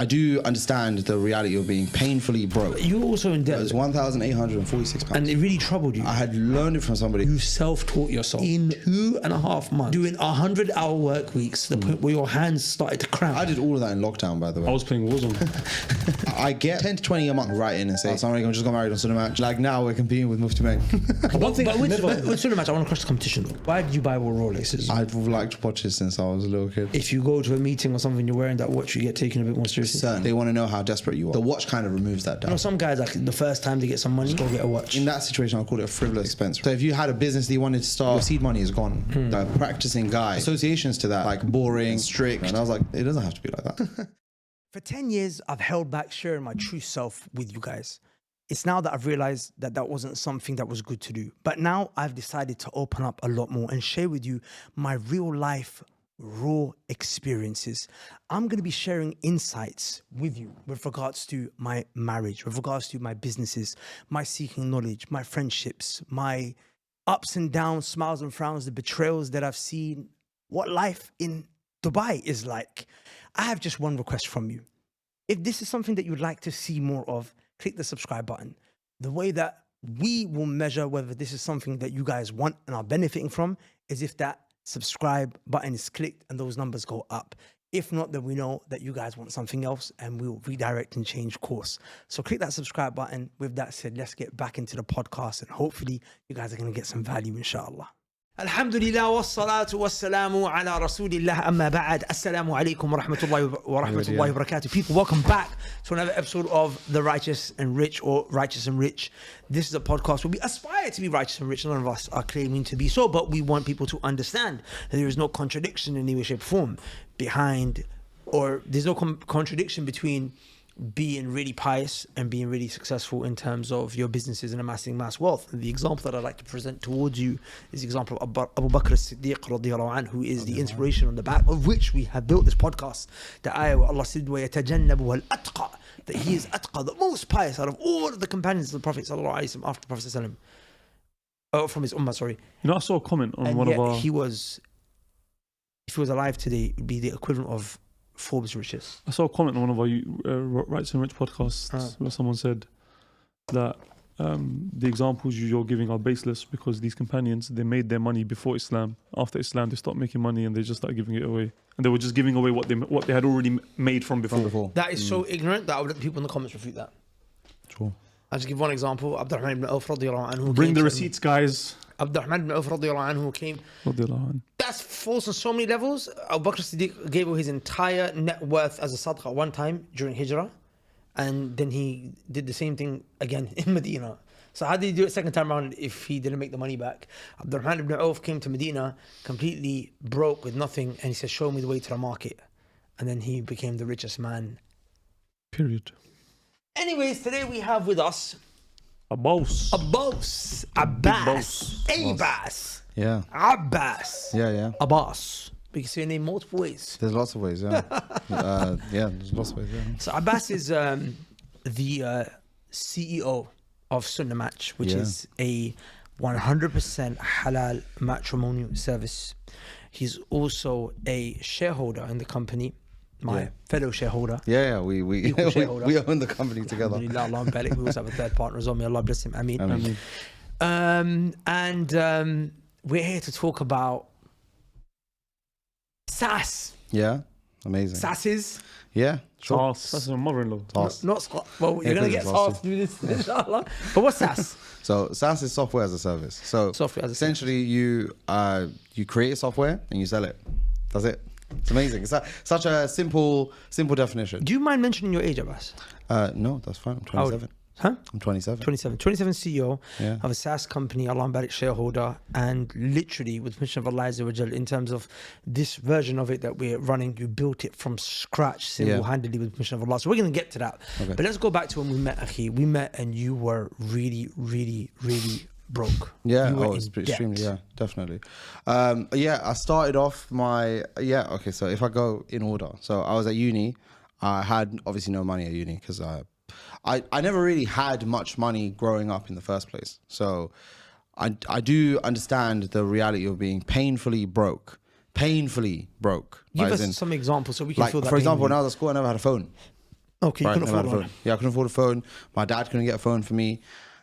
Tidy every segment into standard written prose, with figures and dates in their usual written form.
I do understand the reality of being painfully broke. You were also in debt. It was £1,846. And it really troubled you. I had learned it from somebody. You self-taught yourself in 2.5 months, doing 100-hour work weeks to the point where your hands started to cramp. I did all of that in lockdown, by the way. I was playing Warzone. I get 10 to 20 a month right in and say, "Assalamu alaikum, I just got married on Sunnah Match." Like now we're competing with Mufti Bang. With Sunnah Match, I want to cross the competition. Why did you buy Rolexes? I've liked watches since I was a little kid. If you go to a meeting or something, you're wearing that watch, you get taken a bit more seriously. Certain. They want to know how desperate you are. The watch kind of removes that doubt. You know, some guys, like the first time they get some money, go get a watch. In that situation, I'll call it a frivolous expense. So if you had a business that you wanted to start, your seed money is gone. The practicing guy. Associations to that, like boring, strict. And I was like, it doesn't have to be like that. For 10 years, I've held back sharing my true self with you guys. It's now that I've realized that that wasn't something that was good to do. But now I've decided to open up a lot more and share with you my real life raw experiences. I'm going to be sharing insights with you with regards to my marriage, with regards to my businesses, my seeking knowledge, my friendships, my ups and downs, smiles and frowns, the betrayals that I've seen, what life in Dubai is like. I have just one request from you. If this is something that you'd like to see more of, click the subscribe button. The way that we will measure whether this is something that you guys want and are benefiting from is if that subscribe button is clicked and those numbers go up. If not, then we know that you guys want something else and we'll redirect and change course. So click that subscribe button. With that said, let's get back into the podcast and hopefully you guys are going to get some value, inshallah. Alhamdulillah wassalatu wassalamu ala rasulillah amma ba'd. Assalamu alaikum wa rahmatullahi wa barakatuh. People, welcome back to another episode of The Righteous and Rich, or Righteous and Rich. This is a podcast where we aspire to be righteous and rich. None of us are claiming to be so, but we want people to understand that there is no contradiction in any way, shape, or form behind, or there's no contradiction between being really pious and being really successful in terms of your businesses and amassing mass wealth. And the example that I'd like to present towards you is the example of Abu Bakr as-Siddiq radiallahu anhu, who is the inspiration on the back of which we have built this podcast. The ayah where Allah said, وَيَتَجَنَّبُهَا الْأَتْقَى, that he is atqa, the most pious out of all of the companions of the Prophet sallallahu alaihi wasallam after the Prophet sallallahu alaihi wasallam. From his ummah, sorry. You know, I saw a comment on and one yet of our... he was, if he was alive today, it would be the equivalent of Forbes richest. I saw a comment on one of our Rights and Rich podcasts where someone said that the examples you're giving are baseless because these companions, they made their money before Islam. After Islam, they stopped making money and they just started giving it away. And they were just giving away what they had already made from before. That is so ignorant that I would let the people in the comments refute that. Sure. I'll just give one example. Abdurrahman ibn Auf radiallahu anhu. Bring the receipts, guys. Abdurrahman ibn Auf radiallahu anhu came. That's false on so many levels. Abu Bakr as-Siddiq gave his entire net worth as a sadaqah one time during Hijrah. And then he did the same thing again in Medina. So how did he do it second time around if he didn't make the money back? Abdurrahman ibn Auf came to Medina completely broke with nothing. And he said, show me the way to the market. And then he became the richest man. Period. Anyways, today we have with us Abbas. Abbas. Yeah. Abbas. Yeah. Abbas. We can say your name multiple ways. There's lots of ways, yeah. There's lots of ways, yeah. So Abbas is the CEO of Sunnah Match, which is a 100% halal matrimonial service. He's also a shareholder in the company. My fellow shareholder. Yeah, we own the company together. Alhamdulillah, we also have a third partner as well. May Allah bless him. Ameen. And we're here to talk about SAAS. Yeah, amazing. SAAS is? Yeah, sure. SAAS. That's my mother-in-law. Not well, you're going to get SAAS to do this, inshallah. But what's SAAS? So SaaS is software as a service. So essentially you create software and you sell it. That's it. It's amazing. It's such a simple definition. Do you mind mentioning your age, Abbas? No, that's fine. I'm 27. Huh? I'm 27. 27 CEO of a SaaS company, Allah Barik shareholder, and literally with permission of Allah Azza wa Jal, in terms of this version of it that we're running, you built it from scratch single-handedly with permission of Allah. So we're going to get to that. Okay. But let's go back to when we met, Akhi. We met and you were really, really, really broke. Yeah, it's extremely, definitely. I started off so if I go in order. So I was at uni. I had obviously no money at uni because I never really had much money growing up in the first place. So I do understand the reality of being painfully broke. Give us some examples so we can feel that. For example, when I was at school, I never had a phone. Okay, you couldn't Never had afford a one. phone. Yeah, I couldn't afford a phone. My dad couldn't get a phone for me.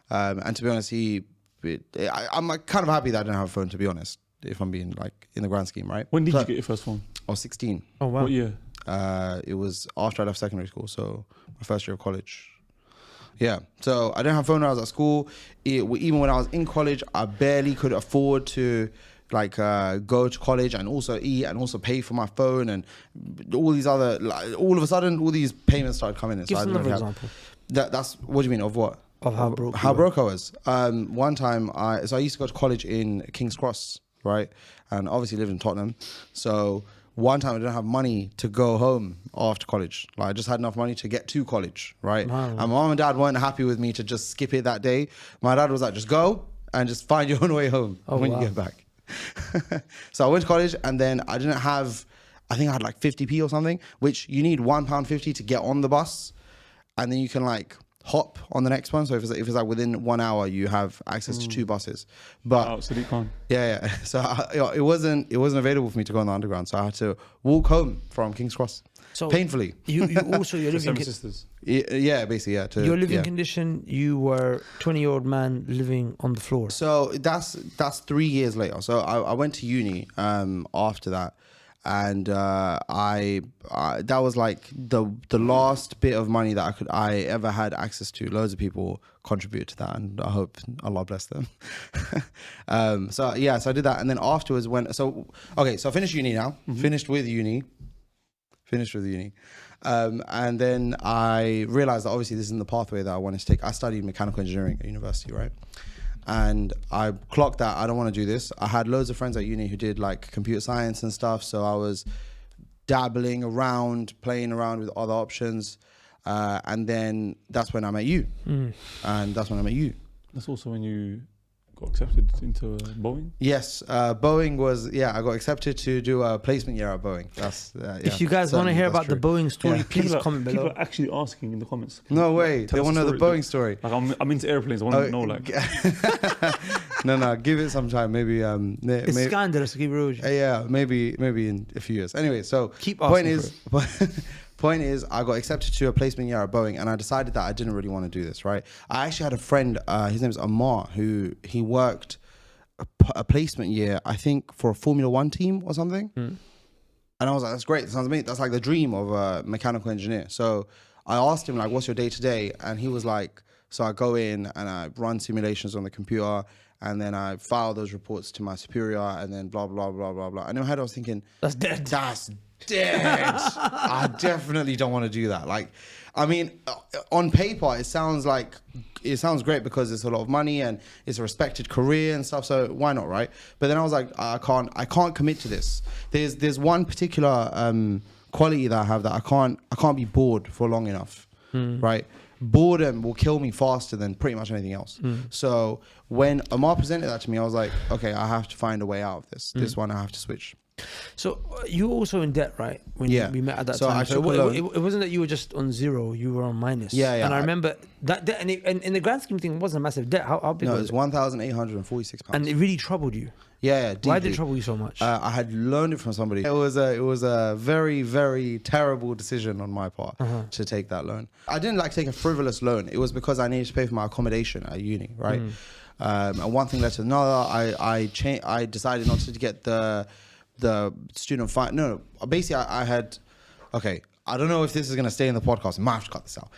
And to be honest, I'm like, kind of happy that I didn't have a phone, to be honest, if I'm being like in the grand scheme, right? When did you get your first phone? I was 16. Oh, wow. What year? It was after I left secondary school, so my first year of college. Yeah, so I didn't have a phone when I was at school. Even when I was in college, I barely could afford to like go to college and also eat and also pay for my phone and all these other. Like, all of a sudden, all these payments started coming in. Give us I didn't another really have- example That's what do you mean of what? of how broke. How you were. broke I was. One time, I used to go to college in King's Cross, right? And obviously lived in Tottenham. So one time I didn't have money to go home after college. Like I just had enough money to get to college, right? Wow. And my mom and dad weren't happy with me to just skip it that day. My dad was like, just go and just find your own way home when wow. you get back. So I went to college and then I didn't have, I think I had like 50p or something, which you need £1.50 to get on the bus. And then you can like hop on the next one. So if it's like within 1 hour, you have access to 2 buses. But Oh, so you can't. yeah. So it wasn't available for me to go on the underground. So I had to walk home from King's Cross, So painfully. you also your living Seven sisters. Yeah, basically, yeah. your living yeah. condition. You were 20-year-old man living on the floor. So that's 3 years later. So I went to uni after that, and that was like the last bit of money that I ever had access to. Loads of people contributed to that, and I hope Allah bless them. So I did that, and then afterwards so I finished uni now. Finished with uni. And then I realized that obviously this isn't the pathway that I wanted to take. I studied mechanical engineering at university, right? And I clocked that I don't want to do this. I had loads of friends at uni who did like computer science and stuff. So I was dabbling around, playing around with other options. And then that's when I met you. And that's when I met you. That's also when you got accepted into Boeing. Yes, Boeing was, I got accepted to do a placement year at Boeing. That's If you guys want to hear about the Boeing story, please comment below. People are actually asking in the comments. No way, they Tell us want to know the the story. Boeing story. Like I'm into airplanes. I want to know like. No, give it some time. Maybe It's scandalous to keep it real with you. yeah, maybe in a few years. Anyway, so Keep point asking is, point is, I got accepted to a placement year at Boeing, and I decided that I didn't really want to do this. Right, I actually had a friend. His name is Ammar, who he worked a placement year, I think, for a Formula One team or something. And I was like, that's great. That sounds amazing. That's like the dream of a mechanical engineer. So I asked him like, what's your day to day? And he was like, so I go in and I run simulations on the computer, and then I file those reports to my superior, and then blah, blah, blah, blah, blah. And in my head, I was thinking, That's dead. That's dead. I definitely don't want to do that. Like, I mean, on paper, it sounds great because it's a lot of money and it's a respected career and stuff. So why not, right? But then I was like, I can't commit to this. There's one particular quality that I have that I can't be bored for long enough, right? Boredom will kill me faster than pretty much anything else. So when Ammar presented that to me, I was like, okay, I have to find a way out of this. This one I have to switch. So you were also in debt, right? When we met at that So time. I took a loan. It wasn't that you were just on zero; you were on minus. Yeah. And I remember that debt, and in the grand scheme of things, it wasn't a massive debt. How big No, it was was it? £1,846. And it really troubled you. Yeah, deeply. Why did it trouble you so much? I had learned it from somebody. It was a very, very terrible decision on my part to take that loan. I didn't like take a frivolous loan. It was because I needed to pay for my accommodation at uni, right? And one thing led to another. I decided not to get the student fine. No, basically I had. Okay, I don't know if this is going to stay in the podcast. I might have to cut this out.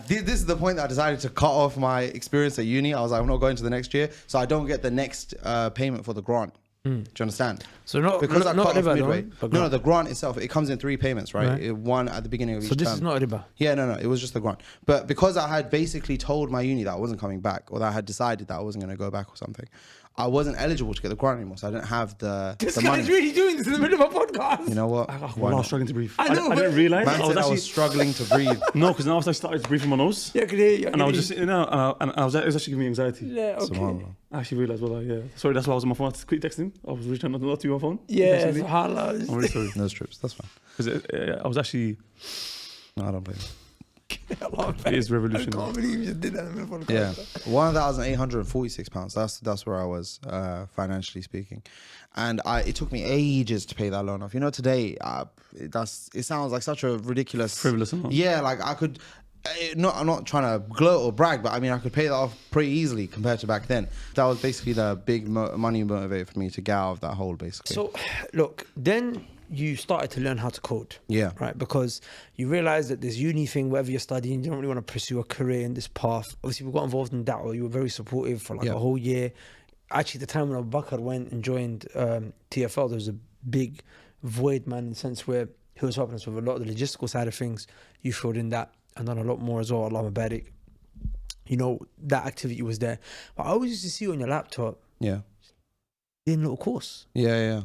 This is the point that I decided to cut off my experience at uni. I was like, I'm not going to the next year, so I don't get the next payment for the grant. Do you understand? So not because I cut off riba midway. loan, but No, grant. the grant itself, it comes in 3 payments, right? One at the beginning of each So this term. is not riba. Yeah, no, it was just the grant. But because I had basically told my uni that I wasn't coming back, or that I had decided that I wasn't going to go back or something, I wasn't eligible to get the grant anymore, so I didn't have the This money. guy's really doing this in the middle of a podcast. You know what? I Why was not? struggling to breathe. I know, I didn't but- realize. Man I was said I actually was struggling to breathe. no, because now I started to breathe from my nose. Yeah, I could hear you. And I was just sitting there, and I was, it was actually giving me anxiety. Yeah, okay. Subhanallah. I actually realized, sorry, that's why I was on my phone. I had to quick texting. I was really trying not to be on my phone. Yeah, Recently. subhanallah. I'm really sorry. No strips, that's fine. Because I was actually, No, I don't blame you. It is I revolutionary. can't believe you just did that in the middle of the Yeah, podcast. £1,846. That's where I was financially speaking, and it took me ages to pay that loan off. You know, today it sounds like such a ridiculous, Frivolous amount. Yeah, like I could. I'm not trying to gloat or brag, but I mean I could pay that off pretty easily compared to back then. That was basically the big money motivator for me to get out of that hole, basically. So, look, then you started to learn how to code. Yeah. Right? Because you realize that this uni thing, whatever you're studying, you don't really want to pursue a career in this path. Obviously, we got involved in that, or you were very supportive for like a whole year. Actually, the time when Abu Bakr went and joined TFL, there was a big void, man, in the sense where he was helping us with a lot of the logistical side of things. You filled in that and done a lot more as well. Allah Mabarak. You know, that activity was there. But I always used to see you on your laptop. Yeah. Doing a little course. Yeah.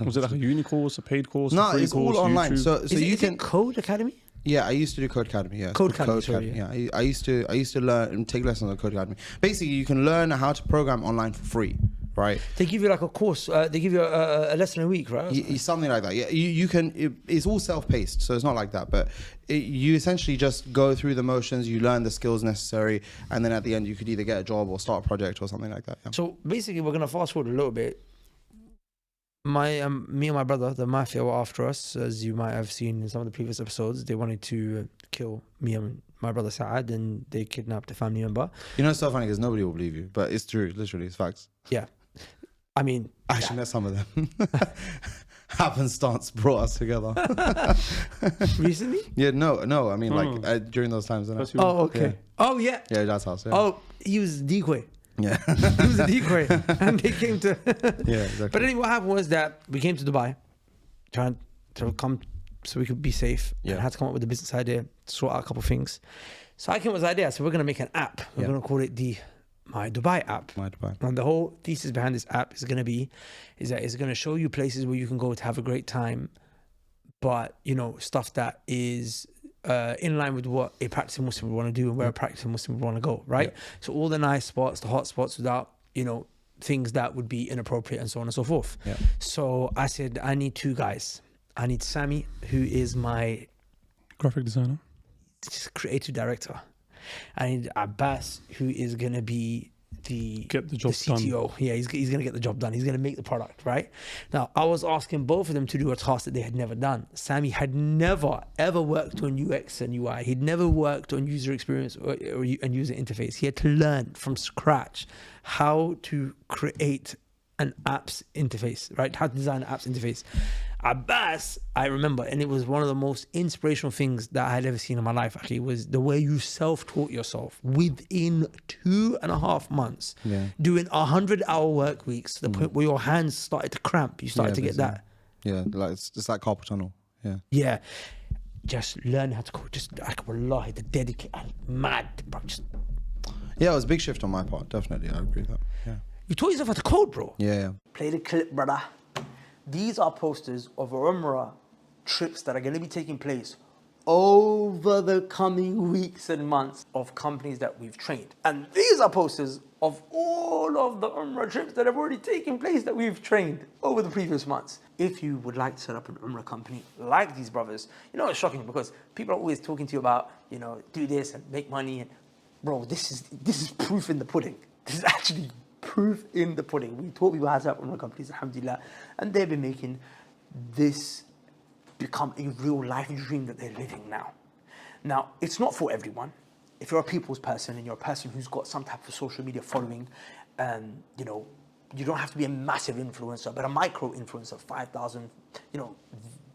Was it like a uni course, a paid course? No, a free it's course, all online. YouTube? So you can Code Academy? Yeah, I used to do Code Academy. Yeah, Code Academy, Yeah, I used to learn and take lessons on Code Academy. Basically, you can learn how to program online for free, right? They give you like a course. They give you a lesson a week, right? Something like that. Yeah, you can. It's all self-paced, so it's not like that. But you essentially just go through the motions. You learn the skills necessary, and then at the end, you could either get a job or start a project or something like that. Yeah. So basically, we're gonna fast forward a little bit. Me and my brother, the mafia, were after us, as you might have seen in some of the previous episodes. They wanted to kill me and my brother Saad, and they kidnapped a family member. You know, it's so funny because nobody will believe you, but it's true. Literally, it's facts. Yeah, I mean, actually, met some of them. Happenstance brought us together. Recently? Yeah, no. I mean, like during those times. Oh, okay. Yeah. Oh, yeah. Yeah, that's house. Yeah. Oh, he was a decoy. Yeah. He was a decoy, and they came to. Yeah, exactly. But anyway, what happened was that we came to Dubai, trying to come so we could be safe. Yeah. And I had to come up with a business idea, sort out a couple of things. So I came up with this idea. So we're gonna make an app. We're gonna call it the My Dubai app. My Dubai. And the whole thesis behind this app is that it's gonna show you places where you can go to have a great time, but you know, stuff that is in line with what a practicing Muslim would want to do and where a practicing Muslim would want to go, right? Yeah. So all the nice spots, the hot spots, without, you know, things that would be inappropriate and so on and so forth. Yeah. So I said, I need two guys. I need Sammy, who is my graphic designer, just creative director. I need Abbas, who is going to be the CTO. Done. Yeah, he's going to get the job done. He's going to make the product, right? Now, I was asking both of them to do a task that they had never done. Sammy had never, ever worked on UX and UI. He'd never worked on user experience and user interface. He had to learn from scratch how to create an apps interface, right? How to design an apps interface. Abbas, I remember, and it was one of the most inspirational things that I had ever seen in my life, actually, was the way you self-taught yourself within 2.5 months, doing 100-hour work weeks to the point where your hands started to cramp. You started to get that. Yeah, like it's like carpal tunnel. Yeah. Yeah. Just learn how to code. Just like, wallahi, the dedicated, mad, bro. Yeah, it was a big shift on my part. Definitely, I agree with that. Yeah. You taught yourself how to code, bro. Yeah. Play the clip, brother. These are posters of Umrah trips that are going to be taking place over the coming weeks and months of companies that we've trained. And these are posters of all of the Umrah trips that have already taken place that we've trained over the previous months. If you would like to set up an Umrah company like these brothers, you know, it's shocking because people are always talking to you about, you know, do this and make money. And bro, this is proof in the pudding. This is actually proof in the pudding. We taught people how to set up Umrah companies, alhamdulillah, and they've been making this become a real life dream that they're living now. Now, it's not for everyone. If you're a people's person and you're a person who's got some type of social media following, and you know, you don't have to be a massive influencer, but a micro influencer, 5,000, you know,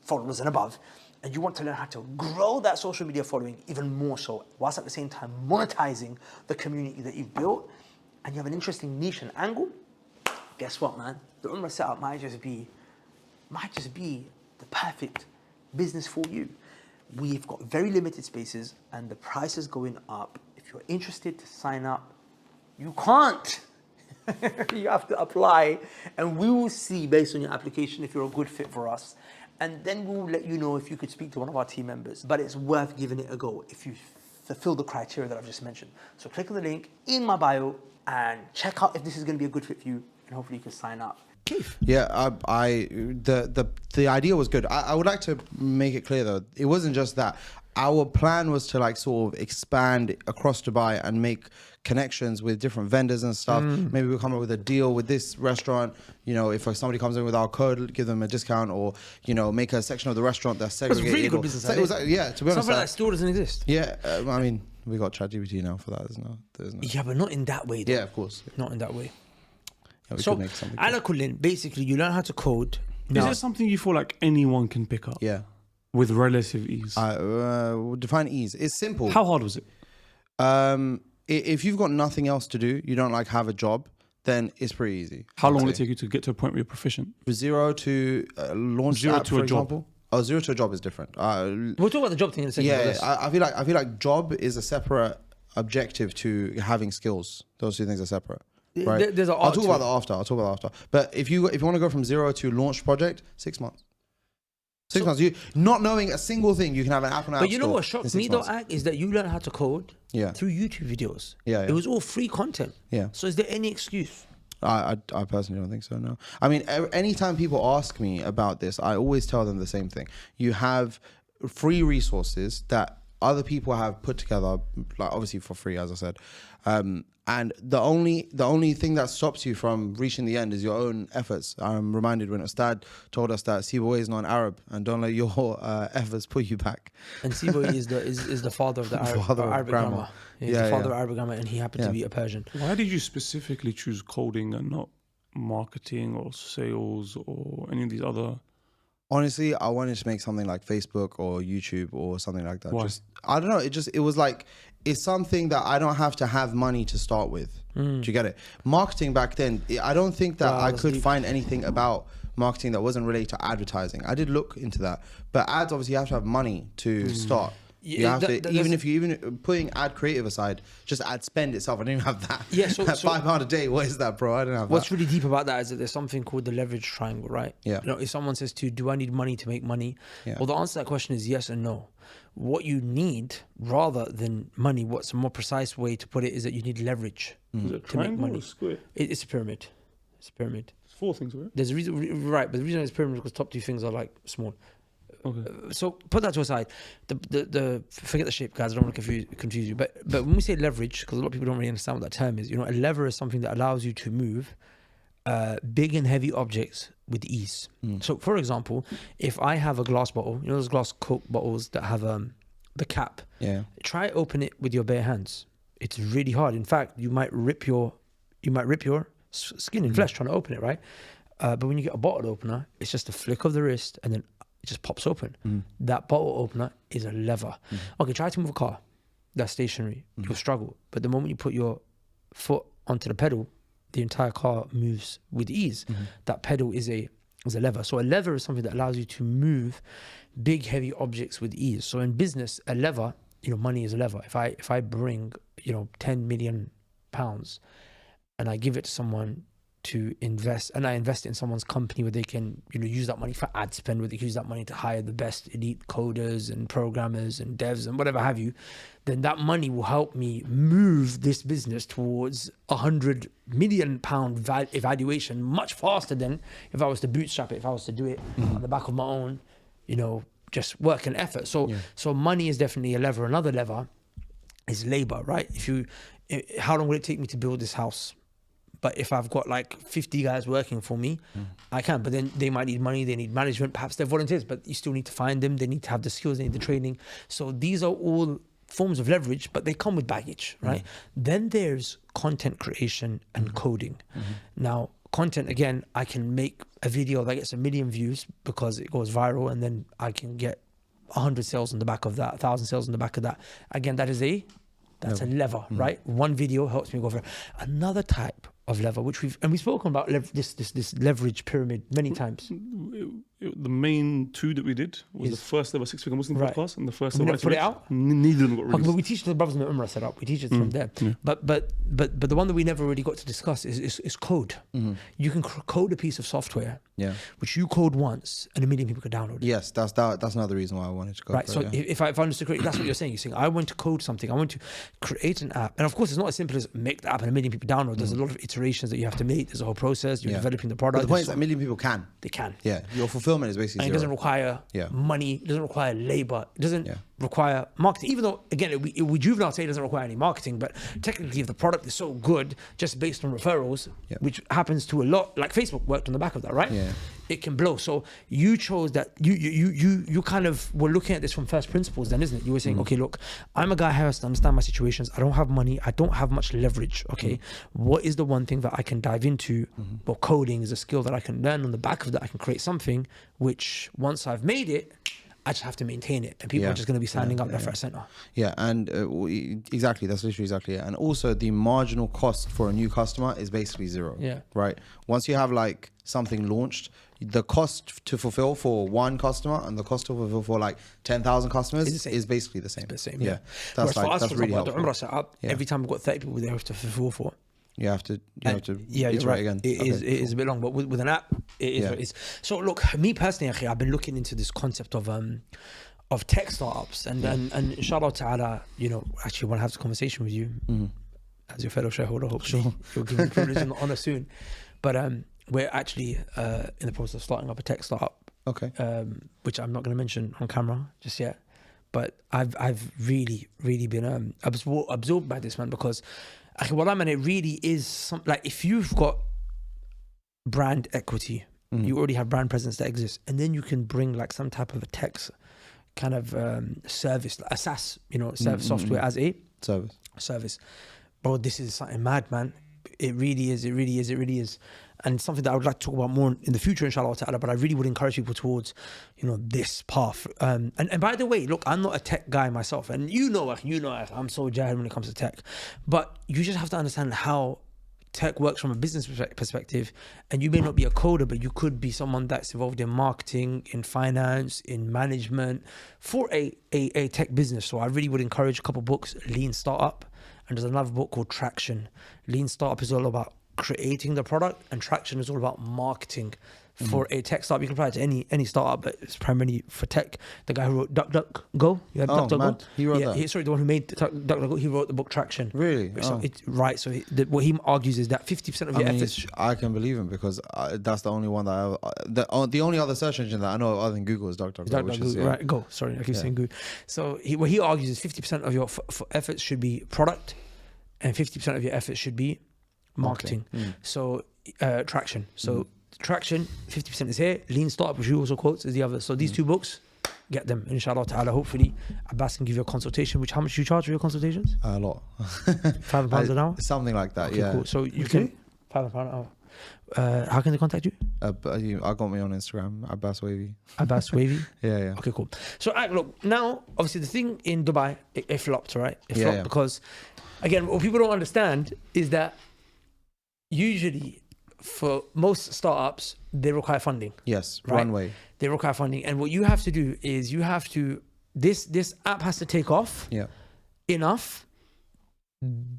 followers and above, and you want to learn how to grow that social media following even more so, whilst at the same time monetizing the community that you've built, and you have an interesting niche and angle, guess what, man? The Umrah setup might just be the perfect business for you. We've got very limited spaces and the price is going up. If you're interested to sign up, you can't. You have to apply, and we will see based on your application if you're a good fit for us. And then we'll let you know if you could speak to one of our team members. But it's worth giving it a go if you fulfill the criteria that I've just mentioned. So click on the link in my bio and check out if this is going to be a good fit for you, and hopefully you can sign up. Keith. Yeah, the idea was good. I would like to make it clear though, it wasn't just that. Our plan was to like sort of expand across Dubai and make connections with different vendors and stuff. Maybe we'll come up with a deal with this restaurant. You know, if somebody comes in with our code, give them a discount, or you know, make a section of the restaurant that's segregated. That's really good business idea. Yeah, to be honest, Something like that still doesn't exist. yeah. I mean, we got ChatGPT now for that. There's no. Yeah, but not in that way. Though. Yeah, of course. Not in that way. Yeah, we So, could make something. ala kullin, basically, you learn how to code. Is it something you feel like anyone can pick up Yeah. with relative ease? Define ease. It's simple. How hard was it? If you've got nothing else to do, you don't like have a job, then it's pretty easy. How long will it take you to get to a point where you're proficient? Zero to launch Zero app, to for a job. example. Oh, zero to a job is different. We'll talk about the job thing in a second. Yeah, Let's- I feel like job is a separate objective to having skills. Those two things are separate. Right. There's an I'll art talk to about it. that after. I'll talk about that after. But if you want to go from zero to launch project, 6 months. 6 months. You not knowing a single thing, you can have an app on App But you know Store what in shocked 6 me though, months. Ak, is that you learn how to code Yeah. through YouTube videos. Yeah, yeah. It was all free content. Yeah. So is there any excuse? I personally don't think so, no. I mean, anytime people ask me about this, I always tell them the same thing. You have free resources that other people have put together, like obviously for free, as I said. And the only thing that stops you from reaching the end is your own efforts. I'm reminded when Ustad told us that Siboy is not an Arab, and don't let your efforts put you back. And Siboy is the father of the Arabic grammar. He's the father of Arabic grammar, and he happened to be a Persian. Why did you specifically choose coding and not marketing or sales or any of these other? Honestly, I wanted to make something like Facebook or YouTube or something like that. Why? Just, I don't know. It was like, it's something that I don't have to have money to start with. Do you get it? Marketing back then, I don't think that I could find anything about marketing that wasn't related to advertising. I did look into that, but ads, obviously you have to have money to start. You have to, even putting ad creative aside, just ad spend itself. I didn't even have that. Yeah, so £5 a day. What is that, bro? I didn't have What's that. really deep about that is that there's something called the leverage triangle, right? Yeah. You know, if someone says to you, do I need money to make money? Yeah. Well, the answer to that question is yes and no. What you need rather than money, what's a more precise way to put it is that you need leverage Is it to make triangle money. or square? It's a pyramid. It's a pyramid. It's 4 things, right? There's a reason, right? But the reason it's a pyramid is because top 2 things are like small. Okay. So put that to aside. The forget the shape, guys. I don't want to confuse you. But when we say leverage, because a lot of people don't really understand what that term is. You know, a lever is something that allows you to move big and heavy objects with ease. So, for example, if I have a glass bottle, you know those glass Coke bottles that have the cap. Yeah. Try open it with your bare hands. It's really hard. In fact, you might rip your skin and flesh trying to open it, right? But when you get a bottle opener, it's just a flick of the wrist and then it just pops open. That bottle opener is a lever. Okay, try to move a car that's stationary. You'll struggle. But the moment you put your foot onto the pedal, the entire car moves with ease. That pedal is a lever. So a lever is something that allows you to move big, heavy objects with ease. So in business, a lever, you know, money is a lever. If I bring, you know, 10 million pounds and I give it to someone to invest, and I invest in someone's company where they can, you know, use that money for ad spend, where they can use that money to hire the best elite coders and programmers and devs and whatever have you, then that money will help me move this business towards £100 million evaluation much faster than if I was to bootstrap it, if I was to do it on the back of my own, you know, just work and effort. So money is definitely a lever. Another lever is labor, right? How long will it take me to build this house? But if I've got like 50 guys working for me, I can. But then they might need money, they need management, perhaps they're volunteers, but you still need to find them. They need to have the skills, they need the training. So these are all forms of leverage, but they come with baggage, right? Then there's content creation and coding. Now, content, again, I can make a video that gets 1 million views because it goes viral, and then I can get 100 sales on the back of that, 1,000 sales on the back of that. Again, that's a lever, right? One video helps me go for another type of lever, which we've spoken about this leverage pyramid many times. the main two that we did was the first ever 6 Figure Muslim Right. podcast and the first And we ever never put it Right to out? Rich. Neither of them got Okay, released. but we teach the brothers in the Umrah setup. We teach it from there. But the one that we never really got to discuss is code. You can code a piece of software, Yeah. which you code once, and 1 million people could download it. Yes, that's another reason why I wanted to go. Right. for So it, yeah. if I understood correctly, that's what you're saying. You're saying I want to code something. I want to create an app, and of course, it's not as simple as make the app and 1 million people download. There's a lot of iterations that you have to make. There's a whole process. You're developing the But product. the point is that 1 million people can. they can. Yeah, your fulfillment is basically And it doesn't require Yeah. money. It doesn't require labor. It doesn't require marketing. Even though, again, we juvenile say it doesn't require any marketing, but technically, if the product is so good, just based on referrals, which happens to a lot, like Facebook worked on the back of that, right? Yeah. It can blow. So you chose that. You kind of were looking at this from first principles, then, isn't it? You were saying, okay, look, I'm a guy who has to understand my situations. I don't have money. I don't have much leverage. Okay, what is the one thing that I can dive into? Well, coding is a skill that I can learn. On the back of that, I can create something which, once I've made it, I just have to maintain it, and people are just going to be standing up left, right, center. Yeah, and exactly, that's literally exactly it. And also, the marginal cost for a new customer is basically zero. Yeah. Right. Once you have like something launched, the cost to fulfill for one customer and the cost to fulfill for like 10,000 customers is basically the same. The same. Yeah. Whereas for us, That's for really example, helpful. the Umrah setup, every time we've got 30 people, they have to fulfill for. You have to Yeah, you're iterate right. again. It is a bit long, but with an app, it is what it is. So look, me personally, akhi, I've been looking into this concept of tech startups, and inshallah ta'ala, actually want to have this conversation with you as your fellow shareholder. Hopefully, you'll give me the privilege and the honor soon. But we're actually in the process of starting up a tech startup. Okay. Which I'm not going to mention on camera just yet. But I've really been absorbed by this, man, because what I mean, it really is like, if you've got brand equity, you already have brand presence that exists, and then you can bring like some type of a tech kind of service, a SaaS, software as a service. Bro, this is something mad, man. It really is. And something that I would like to talk about more in the future, inshallah ta'ala, but I really would encourage people towards, this path. And by the way, look, I'm not a tech guy myself, and you know I'm so jahil when it comes to tech, but you just have to understand how tech works from a business perspective. And you may not be a coder, but you could be someone that's involved in marketing, in finance, in management for a tech business. So I really would encourage a couple books, Lean Startup, and there's another book called Traction. Lean Startup is all about creating the product, and Traction is all about marketing for a tech startup. You can apply it to any startup, but it's primarily for tech. The guy who wrote DuckDuckGo, you had DuckDuckGo? He wrote that? The one who made DuckDuckGo, he wrote the book Traction. Really? So what he argues is that 50% of your efforts... I can believe him, because that's the only one that the only other search engine that I know other than Google is DuckDuckGo. Which is, right, Go. Sorry, I keep saying Go. So what he argues is 50% of your efforts should be product, and 50% of your efforts should be marketing. So Traction. So Traction, 50% is here. Lean Startup, which he also quotes, is the other. So these two books, get them, inshallah ta'ala. Hopefully Abbas can give you a consultation. How much do you charge for your consultations? A lot. £5 an hour? Something like that. Okay, yeah. Cool. So you can £5 an hour. How can they contact you? I got me on Instagram, Abbas Wavy. Abbas Wavy. Yeah. Okay, cool. So look, now obviously the thing in Dubai, it flopped, right? It flopped because, again, what people don't understand is that usually for most startups, they require funding. Yes, right? runway. They require funding. And what you have to do is this app has to take off enough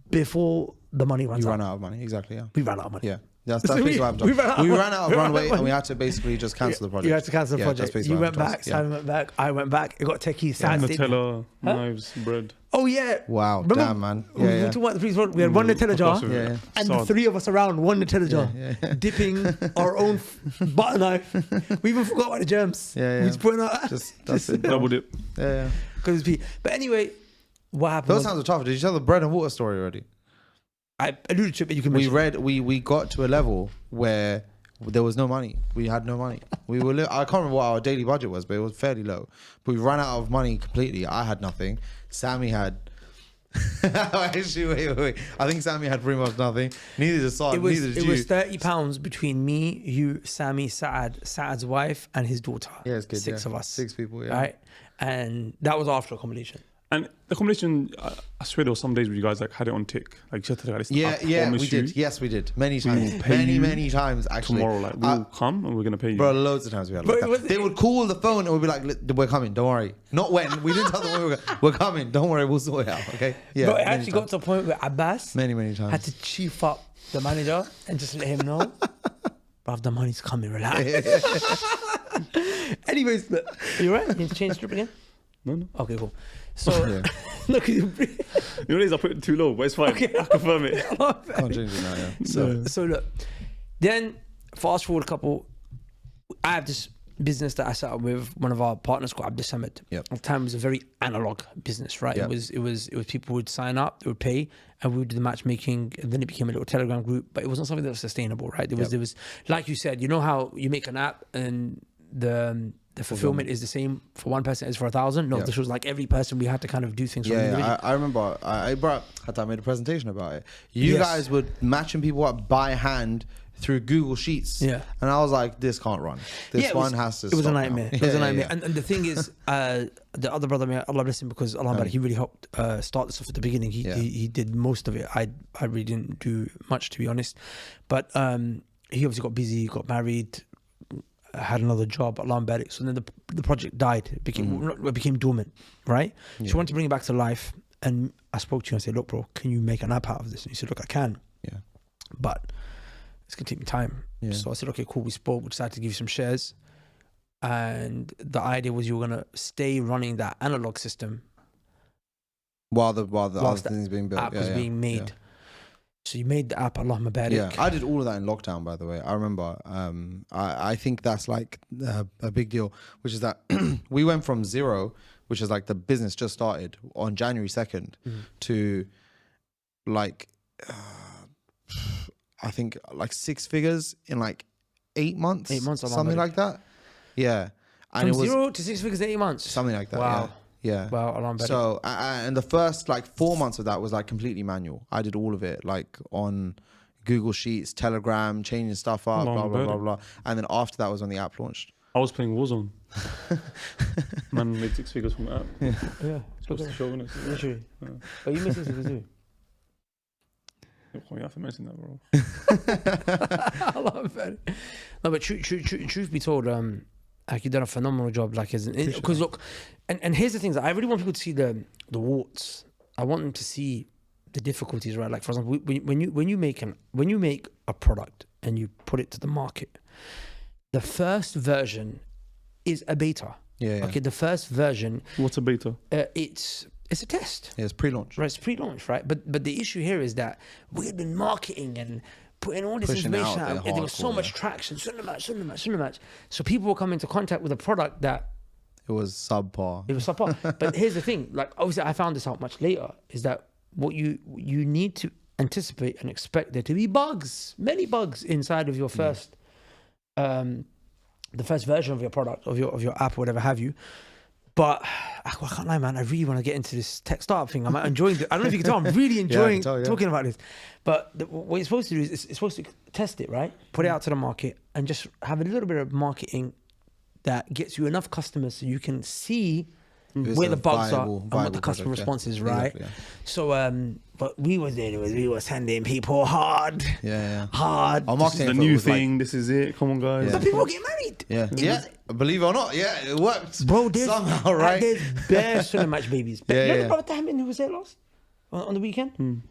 before the money runs out. You run out of money, exactly, yeah. We ran out of money. Yeah. That's basically what happened. We ran out of runway, and we had to basically just cancel the project. You had to cancel the project. You went back, Simon went back, I went back. It got techie. Nutella, knives, bread. Oh yeah. Wow, remember, damn, man. We were talking about the previous one. We had one Nutella jar, and the three of us around one Nutella jar, dipping our own butter knife. We even forgot about the germs. We just put it out. That's it. Double dip. Yeah. But anyway, what happened? Those sounds are tough. Did you tell the bread and water story already? I alluded to it, but you can mention. We got to a level where there was no money. We had no money. We were I can't remember what our daily budget was, but it was fairly low. But we ran out of money completely. I had nothing. Sammy had Actually, wait. I think Sammy had pretty much nothing. Neither did Saad. It was £30 between me, you, Sammy, Saad's wife, and his daughter. Yeah, it's good. Six of us. 6 people. Yeah. Right, and that was after accommodation. And the combination, I swear there were some days where you guys like had it on tick. Like, Yeah, we did. Yes, we did. Many times. Many times, actually. Tomorrow, like, we'll come and we're going to pay you. Bro, loads of times we had like that. They would call the phone and we'd be like, we're coming, don't worry. Not when. We didn't tell them when we're coming. Don't worry, we'll sort it out, okay? Yeah. But it actually got to a point where Abbas many times had to chief up the manager and just let him know, bruv, the money's coming, relax. Anyways, look, are you right? You need to change the strip again? No. Okay, cool. So, look, You know, I put it too low, but it's fine. Okay. I confirm it. Can't change it now, yeah. So look, then fast forward a couple. I have this business that I set up with one of our partners called Abbas. Yep. At the time, it was a very analog business, right? Yep. It was people would sign up, they would pay, and we would do the matchmaking, and then it became a little Telegram group. But it wasn't something that was sustainable, right? There was like you said, you know how you make an app and the fulfillment is the same for one person as for 1,000. No, this was like every person we had to kind of do things. I remember I made a presentation about it. You guys would matching people up by hand through Google Sheets. Yeah. And I was like, this can't run. This one has to. It was a nightmare. It was a nightmare. Yeah. And the thing is, the other brother, may Allah bless him, because Allah, he really helped start this off at the beginning. He did most of it. I really didn't do much, to be honest. But he obviously got busy, got married, had another job, Allah barik. So then the project died. It became dormant, right? So he wanted to bring it back to life. And I spoke to you and I said, look, bro, can you make an app out of this? And he said, look, I can. Yeah. But it's going to take me time. Yeah. So I said, okay, cool. We spoke. We decided to give you some shares. And the idea was you were going to stay running that analog system while the other things being built. App was being made. Yeah. So you made the app, Allah Mabarak. Yeah, I did all of that in lockdown, by the way. I remember. I think that's like a big deal, which is that we went from zero, which is like the business just started on January 2nd, to like, I think like 6 figures in like 8 months. 8 months, something like that. Yeah. And from 0 to 6 figures in 8 months? Something like that. Wow. Yeah. Wow, Allah Mabarak. So, and the first like 4 months of that was like completely manual. I did all of it like on Google Sheets, Telegram, changing stuff up, blah. And then after that was when the app launched. I was playing Warzone. Man made 6 figures from the app. Yeah. Supposed to show, innit? Literally. Yeah. But you made 6 figures too. You have to mention that, bro. I love it. No, but truth be told, like you've done a phenomenal job. Like, because look, and here's the things. I really want people to see the warts. I want them to see the difficulties, right? Like, for example, when you make a product and you put it to the market, the first version is a beta. Yeah. Okay, the first version. What's a beta? It's a test. Yeah, it's pre-launch. Right, it's pre-launch, right? But the issue here is that we've been marketing and putting all this information out, and there was so much traction. Sunnah Match. So people will come into contact with a product that it was subpar. But here's the thing: like, obviously, I found this out much later. Is that what you need to anticipate and expect there to be bugs, many bugs inside of your first, the first version of your product, of your app, or whatever have you. But I can't lie, man. I really want to get into this tech startup thing. I'm enjoying it. I don't know if you can tell. I'm really enjoying talking about this. But what you're supposed to do is it's supposed to test it, right? Put it out to the market and just have a little bit of marketing that gets you enough customers so you can see where the bugs are and what the customer response is, right? Exactly, yeah. So, but we were sending people hard. Hard. This is the new thing. This is it. Come on, guys. Yeah. But people get married. Yeah. Believe it or not, it worked. Bro, somehow, right? There's bare Sunnah Match babies. You know the brother Tahmin who was there last on the weekend?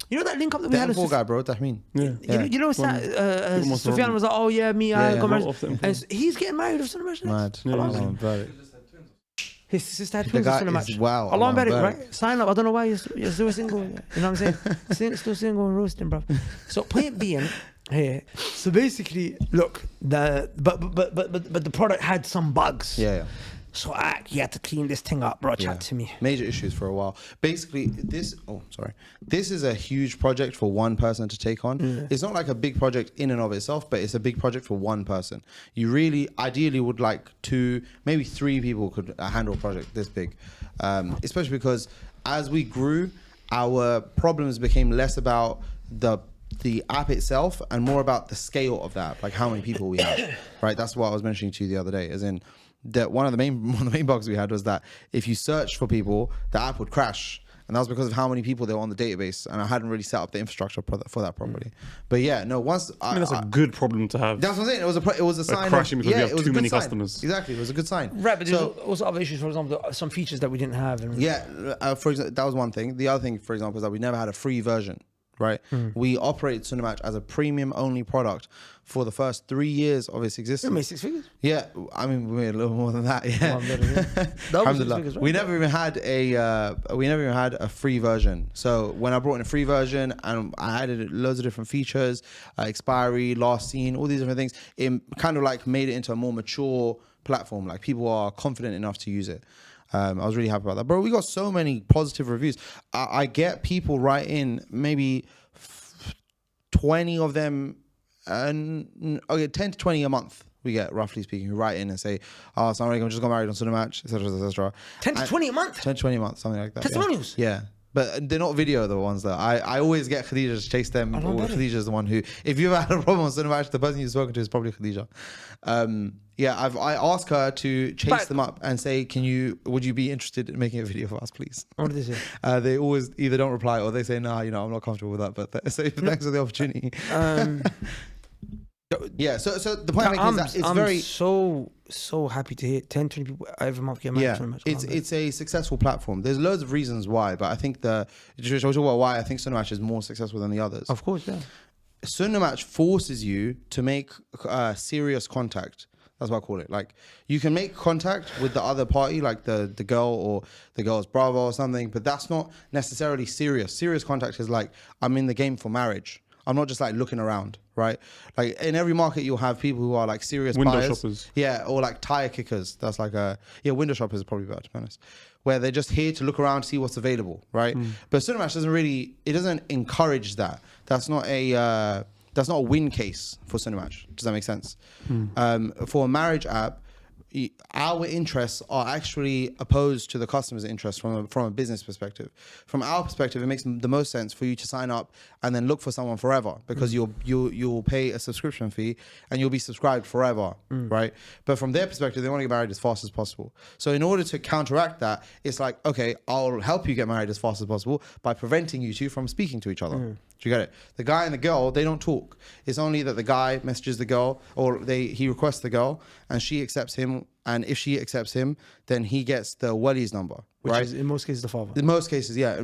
You know that link up that we had? Poor guy, bro. Tahmin. Yeah. You know Sufyan was like, oh yeah, me, I got married. And he's getting married with Sunnah Match. Mad. His sister had twins with Sunnah Match. Wow. Allah Barik, right? Sign up. I don't know why you're still single. You know what I'm saying? Still single and roasting, bro. So point being here. So basically, look, but the product had some bugs. Yeah. So you had to clean this thing up, bro. Chat to me. Major issues for a while. Basically, this is a huge project for one person to take on. It's not like a big project in and of itself, but it's a big project for one person. You really, ideally, would like 2, maybe 3 people could handle a project this big, especially because as we grew, our problems became less about the app itself and more about the scale of the app, like how many people we have. Right, that's what I was mentioning to you the other day, as in one of the main bugs we had was that if you search for people, the app would crash. And that was because of how many people there were on the database, and I hadn't really set up the infrastructure for that properly. But yeah, no. Once I mean, that's a good problem to have. That's what I'm saying. It was a sign crashing of, because yeah, we have too many customers. Exactly, it was a good sign. Right, but there's also other issues. For example, some features that we didn't have. For example, that was one thing. The other thing, for example, is that we never had a free version. Right, we operated Sunnah Match as a premium only product for the first 3 years of its existence. You made 6 figures? Yeah, I mean we made a little more than that. Yeah, Alhamdulillah. Figures, right? We never even had a free version. So when I brought in a free version and I added loads of different features, expiry, last seen, all these different things, it kind of like made it into a more mature platform. Like people are confident enough to use it. I was really happy about that. Bro, we got so many positive reviews. I get people write in, maybe 20 of them, and 10 to 20 a month we get, roughly speaking, who write in and say, oh, Assalamu alaikum, I just got married on Sunnah Match, etc., etc. 10 to 20 a month? 10 to 20 a month, something like that. Testimonials? Yeah. But they're not video, the ones that I always get Khadija to chase them. Or Khadija's the one who, if you've had a problem on Sunnah Match, the person you've spoken to is probably Khadija. I ask her to chase them up and say, would you be interested in making a video for us, please? What do they say? They always either don't reply or they say, nah, I'm not comfortable with that. But so thanks for the opportunity. Yeah, so the point I'm making is that it's very so happy to hear 10, 20 people every month get married. Yeah, it's a successful platform. There's loads of reasons why, but I think I'll talk about why I think Sunnah Match is more successful than the others. Of course, yeah. Sunnah Match forces you to make serious contact. That's what I call it. Like, you can make contact with the other party, like the girl or the girl's brother or something, but that's not necessarily serious. Serious contact is like, I'm in the game for marriage. I'm not just like looking around, right? Like in every market, you'll have people who are like serious window buyers. shoppers. Yeah, or like tire kickers. That's like window shoppers is probably better, to be honest. Where they're just here to look around, see what's available, right? But Sunnah Match doesn't encourage that. That's not a win case for Sunnah Match. Does that make sense? For a marriage app, our interests are actually opposed to the customer's interests from a business perspective. From our perspective, it makes the most sense for you to sign up and then look for someone forever, because you'll pay a subscription fee and you'll be subscribed forever, right? But from their perspective, they want to get married as fast as possible. So in order to counteract that, it's like, okay, I'll help you get married as fast as possible by preventing you two from speaking to each other. Do you get it? The guy and the girl, they don't talk. It's only that the guy messages the girl, or he requests the girl, and she accepts him. And if she accepts him, then he gets the wali's number, which right? is in most cases the father. In most cases, yeah,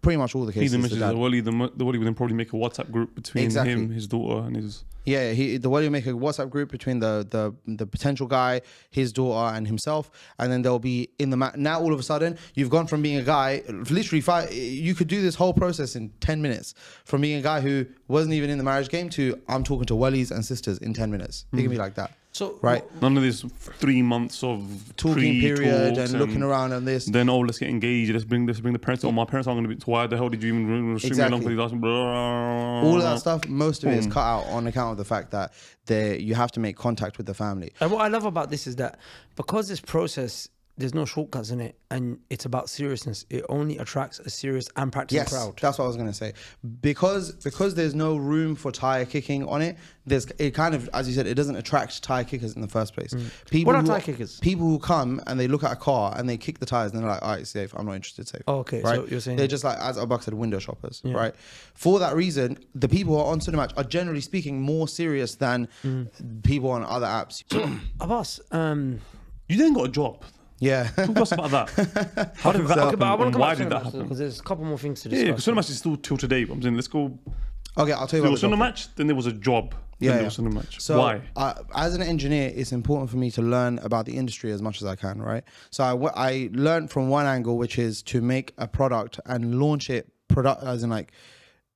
pretty much all the cases. He messages the wali. The wali would then probably make a WhatsApp group between him, his daughter, and his. Yeah, the wali will make a WhatsApp group between the potential guy, his daughter, and himself, and then they'll be in the now. All of a sudden, you've gone from being a guy, literally you could do this whole process in 10 minutes, from being a guy who wasn't even in the marriage game to I'm talking to walis and sisters in 10 minutes. It can be like that. So right, none of this 3 months of talking period and looking around and this. Then let's get engaged. Let's bring the parents. Oh, my parents aren't going to be. Why the hell did you even string me along for these last? All of that stuff. Most of it is cut out on account of the fact that you have to make contact with the family. And what I love about this is that because this process, there's no shortcuts in it, and it's about seriousness. It only attracts a serious and practicing crowd. That's what I was going to say. Because there's no room for tire kicking on it. It kind of, as you said, it doesn't attract tire kickers in the first place. What are tire kickers? People who come and they look at a car and they kick the tires and they're like, all right, safe. I'm not interested, safe. Oh, okay, right? so you're saying they're just like, as Abbas said, window shoppers, right? For that reason, the people who are on Sunnah Match are generally speaking more serious than people on other apps. So Abbas, you then got a job. Yeah. Talk to us about that. How did that happen? And why did that happen? Because there's a couple more things to discuss. Yeah, because Sunnah Match is still till today. I'm saying, let's go. Okay, I'll tell you there about was Sunnah Match, then there was a job. Then there was Sunnah Match. So, why? As an engineer, it's important for me to learn about the industry as much as I can, right? So I learned from one angle, which is to make a product and launch it, as in like,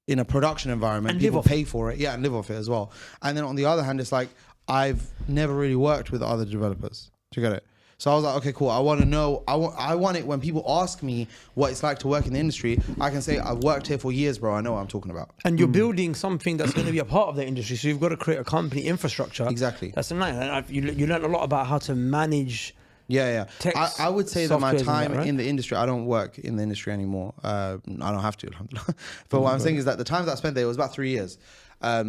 in a production environment, and people pay for it, and live off it as well. And then on the other hand, it's like, I've never really worked with other developers. Do you get it? So I was like, okay, cool. I want to know. I want it when people ask me what it's like to work in the industry, I can say I've worked here for years, bro. I know what I'm talking about. And you're building something that's going to be a part of the industry. So you've got to create a company infrastructure. Exactly. That's nice. You learn a lot about how to manage Yeah. Tech I would say that my softwares and time that, right? in the industry, I don't work in the industry anymore. I don't have to, alhamdulillah. But what I'm saying is that the time that I spent there was about 3 years. I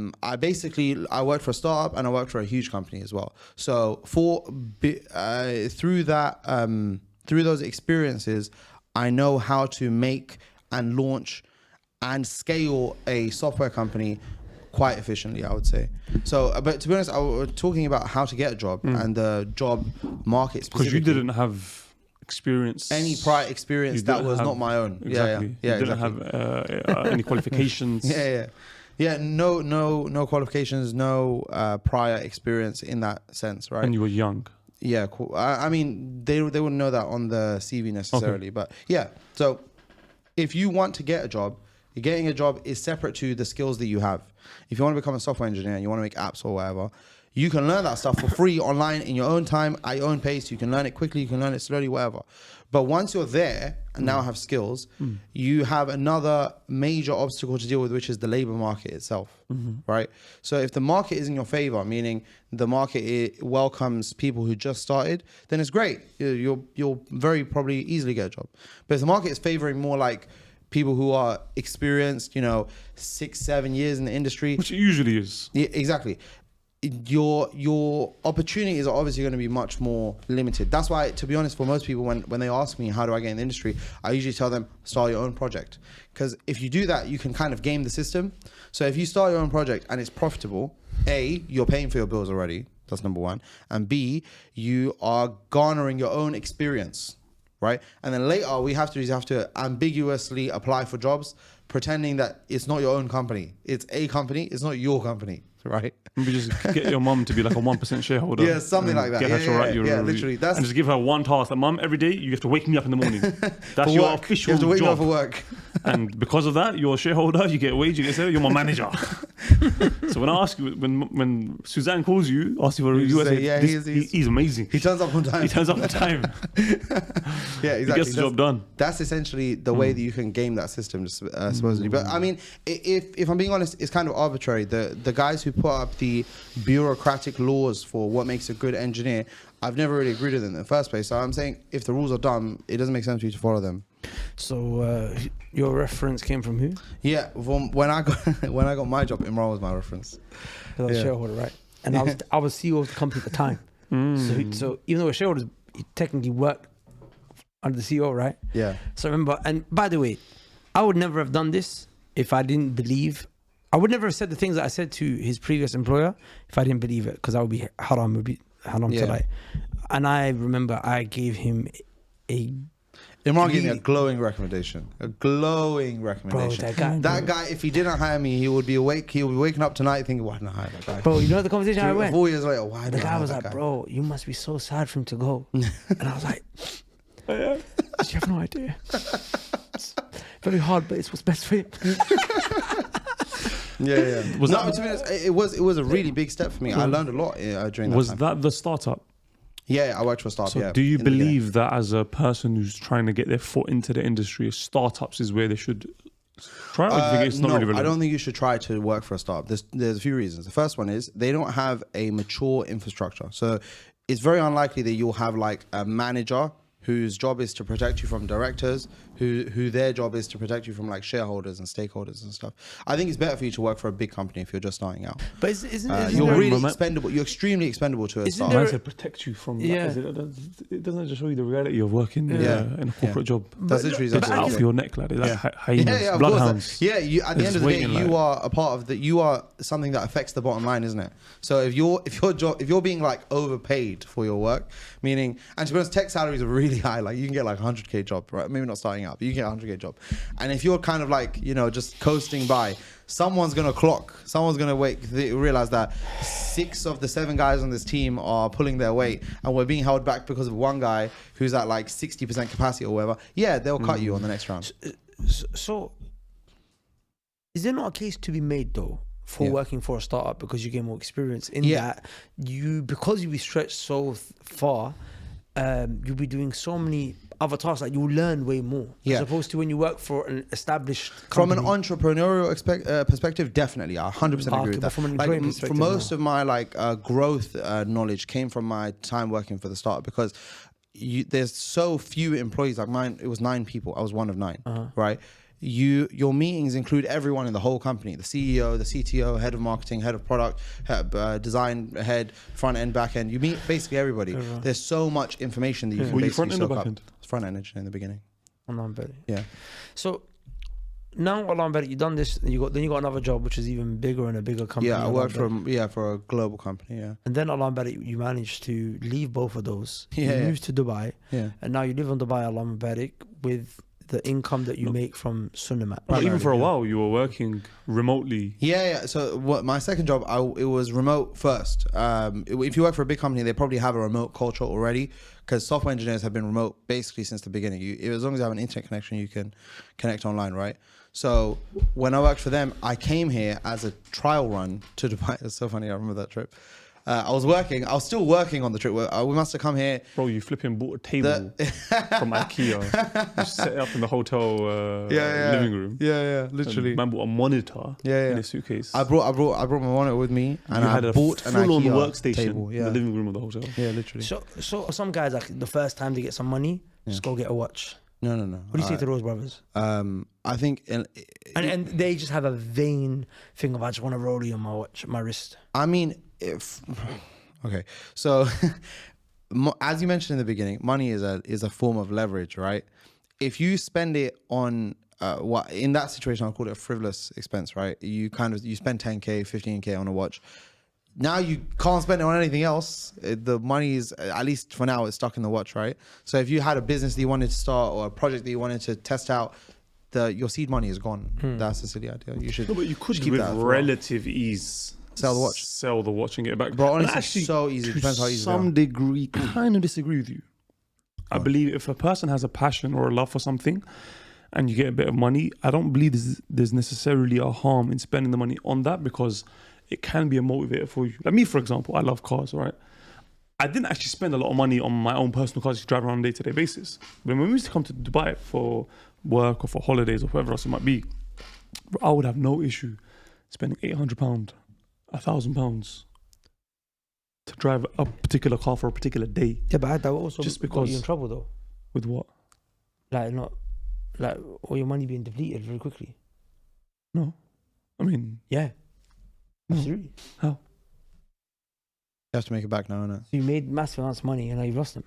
worked for a startup and I worked for a huge company as well. So through those experiences, I know how to make and launch and scale a software company quite efficiently, I would say. So, but to be honest, I was talking about how to get a job and the job market Because specifically. you didn't have experience. Any prior experience You that didn't was have- not my own. Exactly. Yeah, You didn't exactly. have any qualifications. Yeah. No qualifications, no prior experience in that sense, right? And you were young. Yeah, cool. I mean, they wouldn't know that on the CV necessarily, but yeah. So if you want to get a job, getting a job is separate to the skills that you have. If you want to become a software engineer and you want to make apps or whatever, you can learn that stuff for free online in your own time, at your own pace. You can learn it quickly, you can learn it slowly, whatever. But once you're there and now have skills, you have another major obstacle to deal with, which is the labor market itself, right? So if the market is in your favor, meaning the market welcomes people who just started, then it's great. You'll very probably easily get a job. But if the market is favoring more like people who are experienced, 6-7 years in the industry, Which it usually is. yeah, exactly. Your opportunities are obviously going to be much more limited. That's why, to be honest, for most people, when they ask me how do I get in the industry, I usually tell them start your own project. Because if you do that, you can kind of game the system. So if you start your own project and it's profitable, A, you're paying for your bills already. That's number one. And B, you are garnering your own experience, right? And then later, what you have to do is you have to ambiguously apply for jobs, pretending that it's not your own company. It's a company. It's not your company, right? Maybe just get your mum to be like a 1% shareholder. Yeah, something like that. Get her to write your literally. and just give her one task. Like, mum, every day you have to wake me up in the morning. That's For your work. official You have to wake me up job. for work. And because of that, you're a shareholder. You get a wage. You get salary. You're my manager. So when I ask you, when Suzanne calls you, asks you for a You US, say, yeah, he's amazing. He turns up on time. He turns up on time. Yeah, exactly. He gets the job done. That's essentially the way that you can game that system, supposedly. But I mean, if I'm being honest, it's kind of arbitrary. The guys who put up the bureaucratic laws for what makes a good engineer, I've never really agreed with them in the first place. So I'm saying if the rules are dumb, it doesn't make sense for you to follow them. So your reference came from who? Yeah, when I got my job, Imran was my reference. I was a shareholder, right? And I was CEO of the company at the time. So even though we're shareholders, he technically worked under the CEO, right? Yeah. So I remember, and by the way, I would never have done this if I didn't believe. I would never have said the things that I said to his previous employer if I didn't believe it, because that would be haram. Would be haram to lie. And I remember I gave him a. Imran gave me a glowing recommendation. A glowing recommendation. Bro, that guy, if he didn't hire me, he would be awake. He would be waking up tonight thinking, why didn't I hire that guy? Bro, you know the conversation I went? 4 years later, why The did I guy hire was that like, guy? bro, you must be so sad for him to go. And I was like, you have no idea. It's very hard, but it's what's best for him. Yeah. To be honest, it was a really big step for me. I learned a lot during that Was time. that the startup? Yeah, I worked for a startup. So do you believe that as a person who's trying to get their foot into the industry, startups is where they should try? Or do you think it's not no, really relevant? I don't think you should try to work for a startup. There's a few reasons. The first one is they don't have a mature infrastructure. So it's very unlikely that you'll have like a manager whose job is to protect you from directors, who their job is to protect you from like shareholders and stakeholders and stuff. I think it's better for you to work for a big company if you're just starting out. But isn't You're there- really expendable. You're extremely expendable to a Isn't startup. there- Man said protect you from Yeah. it doesn't just show you the reality of working in a corporate job. That's literally It's exactly out what for it your neck, like Yeah. hyenas, of course. bloodhounds. Yeah, at the It's end of the day, waiting you like- are a part of that. You are something that affects the bottom line, isn't it? So if you're being like overpaid for your work, meaning, and to be honest, tech salaries are really high. Like you can get like 100K job, right? Maybe not starting out, but you can get a 100K job. And if you're kind of like, just coasting by, someone's going to realize that 6 of the 7 guys on this team are pulling their weight and we're being held back because of one guy who's at like 60% capacity or whatever. Yeah, they'll cut you on the next round. So, is there not a case to be made though for working for a startup because you get more experience in that because you be stretched so far, you'll be doing so many other tasks that you'll learn way more as opposed to when you work for an established company. From an entrepreneurial perspective, definitely, I 100% agree with that. From an Like, employee for perspective, most of my like growth knowledge came from my time working for the startup, because there's so few employees. Like mine, it was 9 people. I was one of 9, right? Your meetings include everyone in the whole company: the CEO, the CTO, head of marketing, head of product, design head, front end, back end. You meet basically everybody. There's so much information that you can Were you basically front end or soak back up. end? Front end engineer in the beginning. I'm better. Yeah. So now I'm better. You've done this. Then you got another job which is even bigger in a bigger company. Yeah, I worked for a global company. Yeah. And then Allah Barik, you managed to leave both of those. Yeah, You moved to Dubai. Yeah. And now you live in Dubai, Allah Barik, with the income that you make from Sunnah Match. But even for a while, you were working remotely. Yeah. So my second job, it was remote first. If you work for a big company, they probably have a remote culture already, because software engineers have been remote basically since the beginning. As long as you have an internet connection, you can connect online, right? So when I worked for them, I came here as a trial run to Dubai. It's so funny. I remember that trip. I was still working on the trip. We must have come here. Bro, you flipping bought a table from IKEA. You set it up in the hotel living room. Yeah, literally. And man bought a monitor in a suitcase. I brought my monitor with me, and I bought an full-on IKEA workstation table. in the living room of the hotel. Yeah, literally. So some guys, like the first time they get some money, just go get a watch. No. What do you say to those brothers? I think, and they just have a vain thing of, I just want to roll you on my watch, my wrist. I mean, okay, so as you mentioned in the beginning, money is a form of leverage, right? If you spend it on in that situation, I'll call it a frivolous expense, right? You spend 10K, 15K on a watch. Now you can't spend it on anything else. The money is, at least for now, it's stuck in the watch, right? So if you had a business that you wanted to start or a project that you wanted to test out, your seed money is gone. That's a silly idea. You should. No, but you could keep with that relative ease sell the watch. Sell the watch and get it back. Bro, honestly, actually, it's so easy. It depends how easy. To some degree, kind of disagree with you. I believe if a person has a passion or a love for something, and you get a bit of money, I don't believe there's necessarily a harm in spending the money on that, because it can be a motivator for you. Like me, for example, I love cars, right? I didn't actually spend a lot of money on my own personal cars to drive around on a day-to-day basis. But when we used to come to Dubai for work or for holidays or whatever else it might be, I would have no issue spending £800, £1,000 to drive a particular car for a particular day. Yeah, but that also just got because you in trouble though. With what? Like all your money being depleted very quickly. No, I mean, yeah, absolutely. How? You have to make it back now, innit? So you made massive amounts of money and now you've lost them.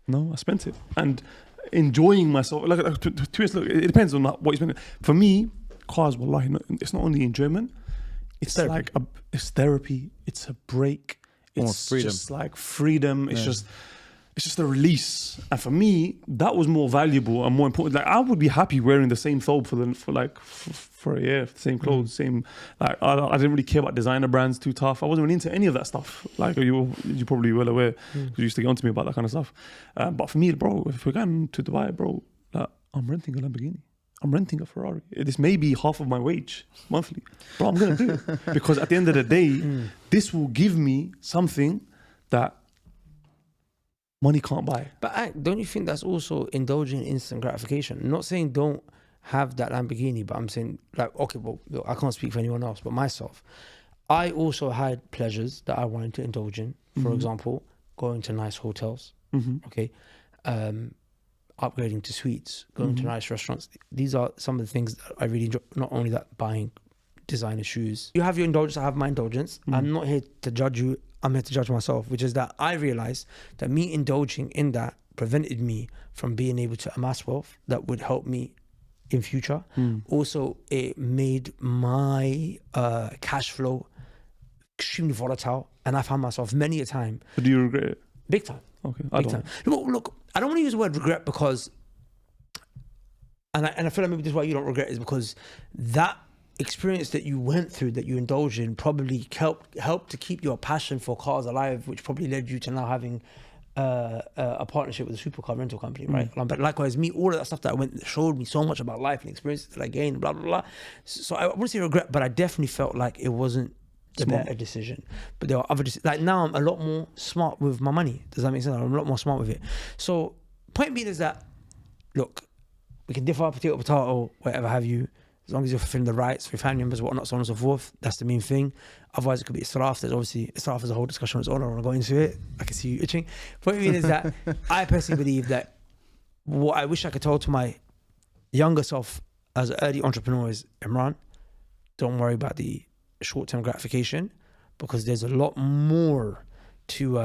No, I spent it and enjoying myself. Like, look, it depends on what you spend. For me, cars, wallahi, it's not only enjoyment. It's therapy. Like it's therapy. It's a break. It's freedom. Just like freedom. It's just a release. And for me, that was more valuable and more important. Like I would be happy wearing the same thobe for a year, the same clothes, same. Like I didn't really care about designer brands too tough. I wasn't really into any of that stuff. Like you're probably well aware, because you used to get on to me about that kind of stuff. But for me, bro, if we're going to Dubai, bro, like, I'm renting a Lamborghini. I'm renting a Ferrari. This may be half of my wage monthly. Bro, I'm going to do it. Because at the end of the day, this will give me something that money can't buy. But don't you think that's also indulging in instant gratification? I'm not saying don't have that Lamborghini, but I'm saying, like, okay, well, I can't speak for anyone else, but myself. I also had pleasures that I wanted to indulge in. For example, going to nice hotels, okay? Upgrading to suites, going to nice restaurants. These are some of the things that I really enjoy. Not only that, buying designer shoes. You have your indulgence, I have my indulgence. I'm not here to judge you. I'm here to judge myself, which is that I realized that me indulging in that prevented me from being able to amass wealth that would help me in future. Also, it made my cash flow extremely volatile, and I found myself many a time. But do you regret it? Big time. Okay, Big time. Look, I don't want to use the word regret because, and I feel like maybe this is why you don't regret, is because that experience that you went through, that you indulged in, probably helped to keep your passion for cars alive, which probably led you to now having a partnership with a supercar rental company, right? But likewise, me, all of that stuff that I went showed me so much about life and experiences that I gained, blah, blah, blah. So I wouldn't say regret, but I definitely felt like it wasn't the better decision. But there are other decisions. Like now I'm a lot more smart with my money. Does that make sense? I'm a lot more smart with it. So point being is that, look, we can differ potato, whatever have you. As long as you're fulfilling the rights for your family members, whatnot, so on and so forth. That's the main thing. Otherwise, it could be israf. There's obviously israf is a whole discussion on its own. I don't want to go into it. I can see you itching. Point I mean is that I personally believe that what I wish I could tell to my younger self as an early entrepreneur is, Imran, don't worry about the short-term gratification, because there's a lot more to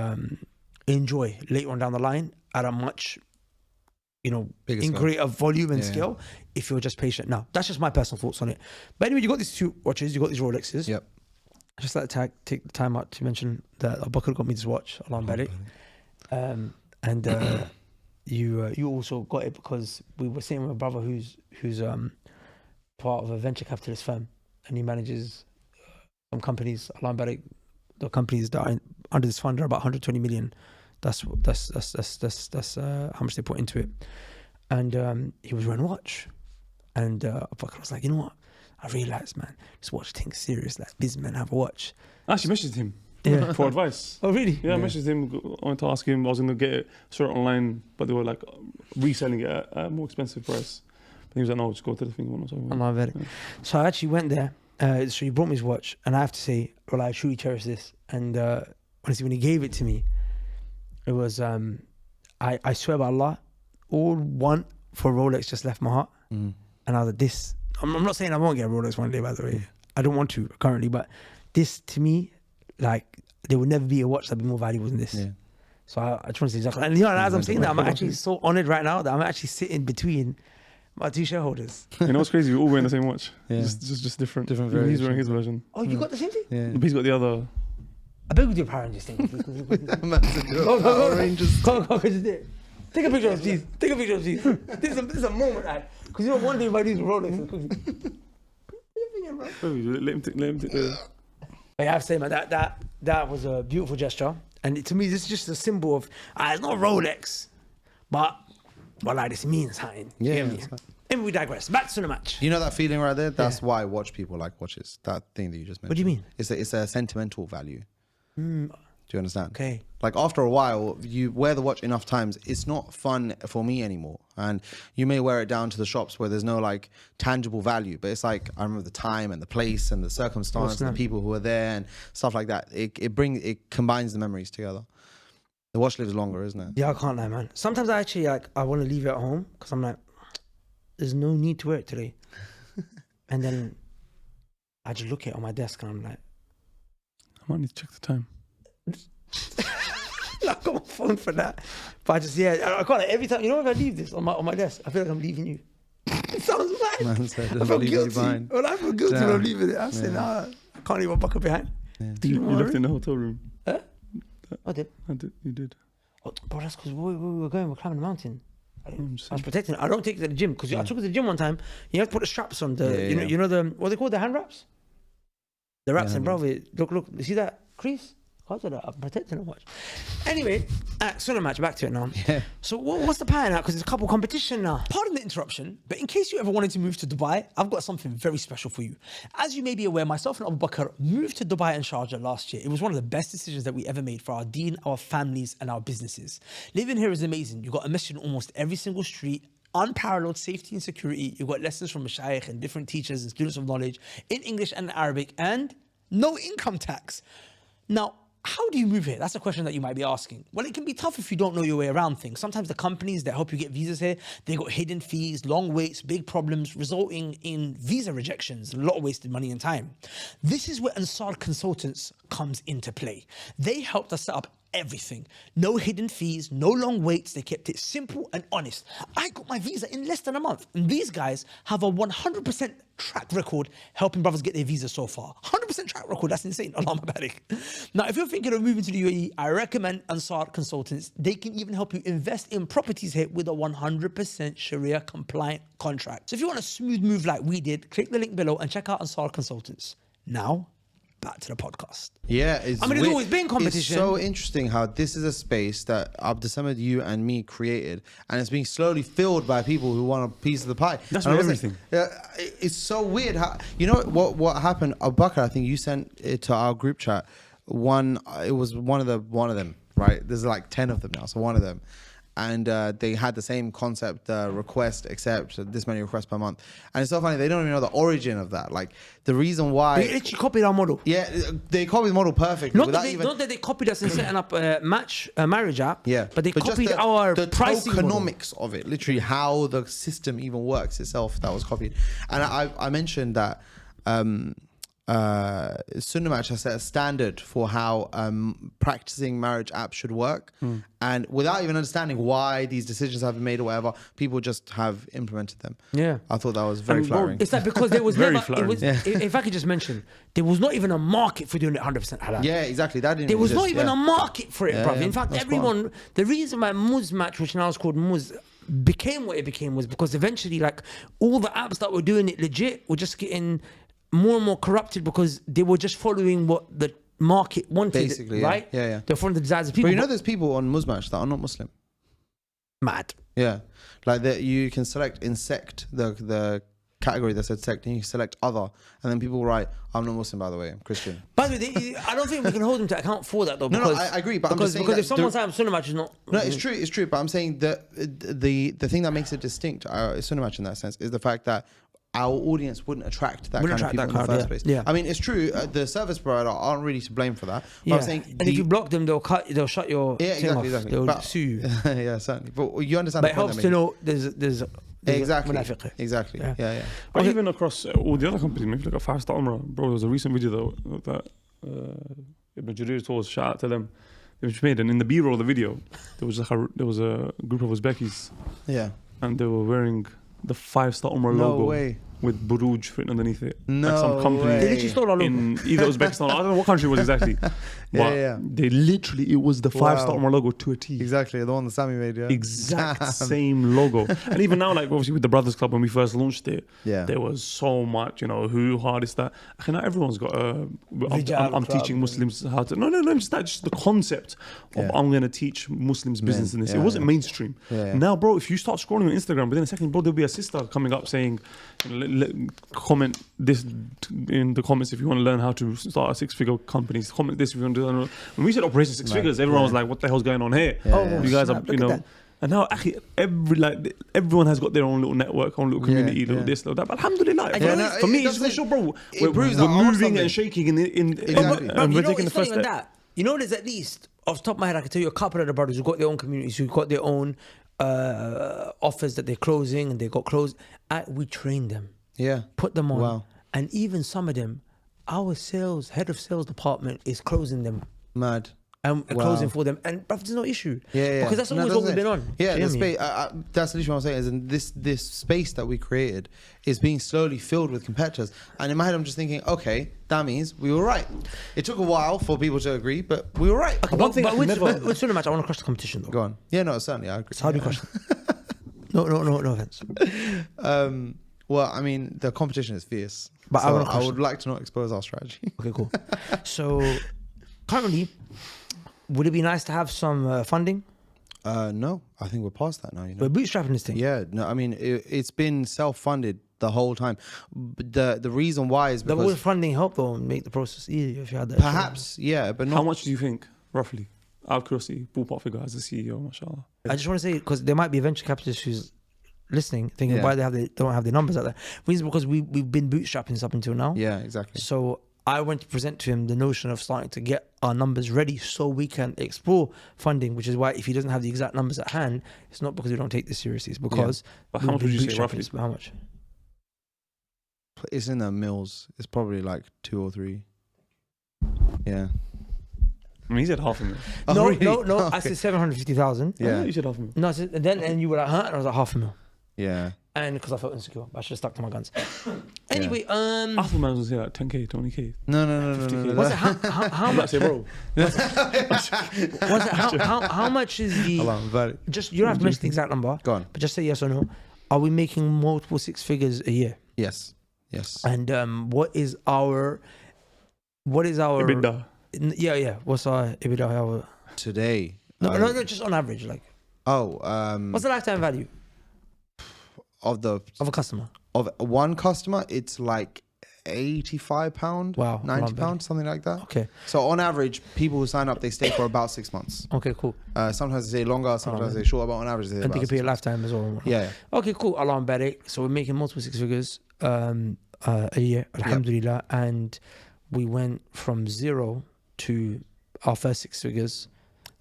enjoy later on down the line at a much, in greater volume and scale, if you're just patient. Now, that's just my personal thoughts on it. But anyway, you got these 2 watches, you got these Rolexes. Yep. I just like to take the time out to mention that Abbas got me this watch, Allah Barik. And you also got it because we were sitting with a brother who's part of a venture capitalist firm, and he manages some companies, Allah Barik. The companies that are under this fund are about 120 million. That's how much they put into it. And he was wearing a watch, and Abbas was like, you know what? I realised, man, this watch thing's serious. Like, businessmen have a watch. I actually messaged him for advice. Oh, really? Yeah, I messaged him. I wanted to ask him. I was going to get it, saw it online, but they were like reselling it at a more expensive price. But he was like, no, just go to the thing. So I actually went there. So he brought me his watch, and I have to say, well, I truly cherish this. And honestly, when he gave it to me, it was, I swear by Allah, all want for Rolex just left my heart. And I was like, this, I'm not saying I won't get a Rolex one day, by the way. I don't want to currently, but this to me, like, there will never be a watch that'd be more valuable than this. Yeah. So I just want to say exactly. And as I'm saying that, I'm actually so honored right now that I'm actually sitting between my 2 shareholders. You know what's crazy? We're all wearing the same watch. Yeah. Just different. Variations. He's wearing his version. Oh, you got the same thing? Yeah. But he's got the other. I bet we do a Power Rangers thing. Go, just do it. Take a picture of these. This is a moment, right? Because one day by these Rolex. Let him take the... I have to say, man, that was a beautiful gesture. And to me, this is just a symbol of, it's not Rolex, but like this means something. Yeah. And we digress. Back to the match. You know that feeling right there? That's why watch people like watches. That thing that you just mentioned. What do you mean? It's a sentimental value. Do you understand? Okay. Like after a while, you wear the watch enough times, it's not fun for me anymore. And you may wear it down to the shops where there's no like tangible value, but it's like, I remember the time and the place and the circumstance and the people who are there and stuff like that. It combines the memories together. The watch lives longer, isn't it? Yeah, I can't lie, man. Sometimes I actually I want to leave it at home because I'm like, there's no need to wear it today. And then I just look at it on my desk and I'm like, I might need to check the time. I've got my phone for that. But I just, I can't, every time, if I leave this on my desk, I feel like I'm leaving you. It sounds mad. Man said, I feel guilty. Well, I feel guilty when I'm leaving it. I'm saying, I can't leave my bucket behind. Yeah. You left in the hotel room. Huh? I did. You did. Oh, bro, that's because we were climbing the mountain. I was protecting it. I don't take it to the gym because I took it to the gym one time. You have to put the straps on you know the, what they call the hand wraps? The wraps, and bro, look, you see that crease? Because of that, I'm protecting the watch. Anyway, Sunnah Match, back to it now. Yeah. So what's the plan now? Because there's a couple competition now. Pardon the interruption, but in case you ever wanted to move to Dubai, I've got something very special for you. As you may be aware, myself and Abu Bakr moved to Dubai and Sharjah last year. It was one of the best decisions that we ever made for our deen, our families, and our businesses. Living here is amazing. You've got a masjid in almost every single street, unparalleled safety and security. You've got lessons from mashayikh and different teachers and students of knowledge in English and Arabic, and no income tax. Now, how do you move here? That's a question that you might be asking. Well, it can be tough if you don't know your way around things. Sometimes the companies that help you get visas here, they got hidden fees, long waits, big problems, resulting in visa rejections, a lot of wasted money and time. This is where Ansar Consultants comes into play. They helped us set up everything. No hidden fees, no long waits. They kept it simple and honest. I got my visa in less than a month. And these guys have a 100% track record helping brothers get their visa so far. 100% track record, that's insane. Allahumma barik. Now, if you're thinking of moving to the UAE, I recommend Ansar Consultants. They can even help you invest in properties here with a 100% Sharia compliant contract. So if you want a smooth move like we did, click the link below and check out Ansar Consultants. Now, back to the podcast. Yeah, there's always been competition. It's so interesting how this is a space that Abdussamad, you and me created, and it's being slowly filled by people who want a piece of the pie. That's everything. It's so weird how, you know what happened? Abu Bakr, I think you sent it to our group chat. It was one of them, right? There's like 10 of them now, so one of them. and they had the same concept, request, accept, this many requests per month. And it's so funny, they don't even know the origin of that. Like the reason why... They literally copied our model. Yeah, they copied the model perfectly. Not that they copied us in setting up a marriage app, but they copied just our the pricing model. tokenomics of it, literally how the system even works itself, that was copied. And I mentioned that Sunnah Match has set a standard for how practicing marriage apps should work, and without even understanding why these decisions have been made or whatever, people just have implemented them. Yeah, I thought that was very flattering. It's like because there was Very never. flattering. If I could just mention, there was not even a market for doing it 100% halal. Yeah, exactly. That didn't. There was exist, not even a market for it, Yeah, bruv. yeah, In fact, that's everyone. The reason why Muz Match, which now is called Muz, became what it became was because eventually, like all the apps that were doing it legit were just getting more and more corrupted because they were just following what the market wanted. Basically, right? Yeah. They're following the desires of people. But you know, there's people on Muzmatch that are not Muslim. Mad. Yeah, like that. You can select in sect the category that said sect, and you select other, and then people write, "I'm not Muslim, by the way. I'm Christian." By the way, I don't think we can hold them to account for that though. No, Because, I agree, but I'm just saying because that if someone's saying Sunnah Match is not. No, it's true. But I'm saying that the thing that makes it distinct, Sunnah Match in that sense, is the fact that our audience wouldn't attract that kind of people in the first place. Yeah. I mean, it's true. The service provider aren't really to blame for that. But I'm saying, and if you block them, they'll shut your thing off. They'll sue you. Yeah, certainly. But you understand. But it helps to know there's exactly. Exactly. Yeah. But even across all the other companies, if you look at 5-star Umrah, bro, there was a recent video that Ibn Jarir told us, shout out to them, which made, and in the B-roll of the video, there was a group of Uzbekis, and they were wearing the 5-star Umrah logo with Buruj written underneath it. No like some company way. They literally stole our logo. in either Uzbekistan, I don't know what country it was exactly. But they literally, it was the 5-star Umrah logo to a T. Exactly, the one that Sammy made, Exact same logo. And even now, like obviously with the Brothers Club, when we first launched it, there was so much, who is that? Okay, now everyone's got I'm teaching Muslims how to, no, just that, just the concept of I'm going to teach Muslims business in this. It wasn't mainstream. Now, bro, if you start scrolling on Instagram, within a second, bro, there'll be a sister coming up saying, comment this in the comments if you want to learn how to start a 6-figure company. Comment this if you want to learn. When we said Operation 6 Figures, everyone was like, "What the hell's going on here?" You guys are, And now, actually, everyone has got their own little network, own little community, little this, little that. But alhamdulillah, for me, it's for sure, bro. We're moving and shaking and we're taking the first step. You know, there's at least off the top of my head, I can tell you a couple of the brothers who've got their own communities, who've got their own offers that they're closing and they got closed. We train them, put them on, and even some of them, our head of sales department is closing them. Mad. And closing for them, and bruv, there's no issue. Because that's always what we've been on. The space. That's literally what I'm saying. Is in this space that we created is being slowly filled with competitors. And in my head, I'm just thinking, okay, that means we were right. It took a while for people to agree, but we were right. Okay, but with Sunnah Match, I want to crush the competition though. Go on. Yeah, no, certainly, I agree. So how do you crush them? No offense. Well, I mean, the competition is fierce. But so I would like to not expose our strategy. Okay, cool. So currently, would it be nice to have some funding? No, I think we're past that now. We're bootstrapping this thing. Yeah, no, I mean, it's been self-funded the whole time. The reason why is because... Would funding help though and make the process easier if you had that? Perhaps, but not... How much do you think, roughly? Out of curiosity, ballpark figure as a CEO, mashallah. I just want to say, because there might be a venture capitalist who's listening, thinking why they don't have their numbers out there. Reason because we've been bootstrapping this up until now. Yeah, exactly. So I went to present to him the notion of starting to get our numbers ready so we can explore funding, which is why if he doesn't have the exact numbers at hand, it's not because we don't take this seriously, it's because... But how much would you say roughly? How much? It's in the mills. It's probably like 2 or 3. Yeah. I mean, he said $500,000. No, really? no. Okay. I said 750,000. Yeah, you said $500,000. No, and you were like, huh? And I was like, $500,000. Yeah. And because I felt insecure, but I should have stuck to my guns. Anyway, $500,000 was like 10K, 20K. No. What's it? How much? Bro. What's it? How much is the? Just you don't have to mention the exact number. Go on. But just say yes or no. Are we making multiple 6 figures a year? Yes. And what is our EBITDA? Yeah. What's our EBITDA? Today. No, just on average, like. What's the lifetime value of a customer? Of one customer, it's like £85, Wow, £90, something like that. Okay. So on average, people who sign up, they stay for about 6 months. Okay, cool. Sometimes they stay longer, sometimes they shorter, but on average they stay And about they can pay 6 a months. lifetime as well. Yeah. Okay, cool. Allah barik. So we're making multiple six figures a year, alhamdulillah. And we went from 0 to our first six figures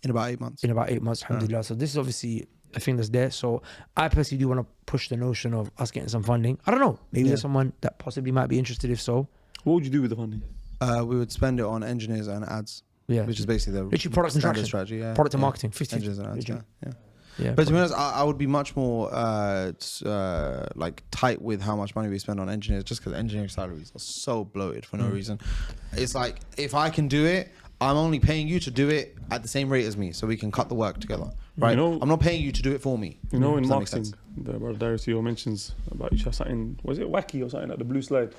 In about 8 months. alhamdulillah. So this is obviously a thing that's there. So I personally do want to push the notion of us getting some funding. I don't know. Maybe there's someone that possibly might be interested. If so, What would you do with the funding? We would spend it on engineers and ads, yeah, which is basically the literally product and standard traction, strategy. Yeah. product and Yeah. marketing, 50. Engineers and ads, yeah. Yeah, But to be honest, I would be much more like tight with how much money we spend on engineers, just because engineering salaries are so bloated for no reason. It's like, if I can do it, I'm only paying you to do it at the same rate as me, so we can cut the work together, right? You know- I'm not paying you to do it for me. You know, in Does that make marketing, sense? the brother Dario CEO mentions about you should have something, was it wacky or something, like the blue slide?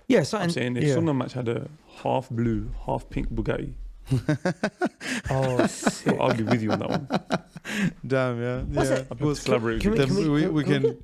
yeah. So I'm saying if Sunnah Match had a half blue, half pink Bugatti, oh, sick. I'll be with you on that one. Damn, yeah. What's yeah. it? I'll be able to collaborate with Can you. we- Then can we we can. get-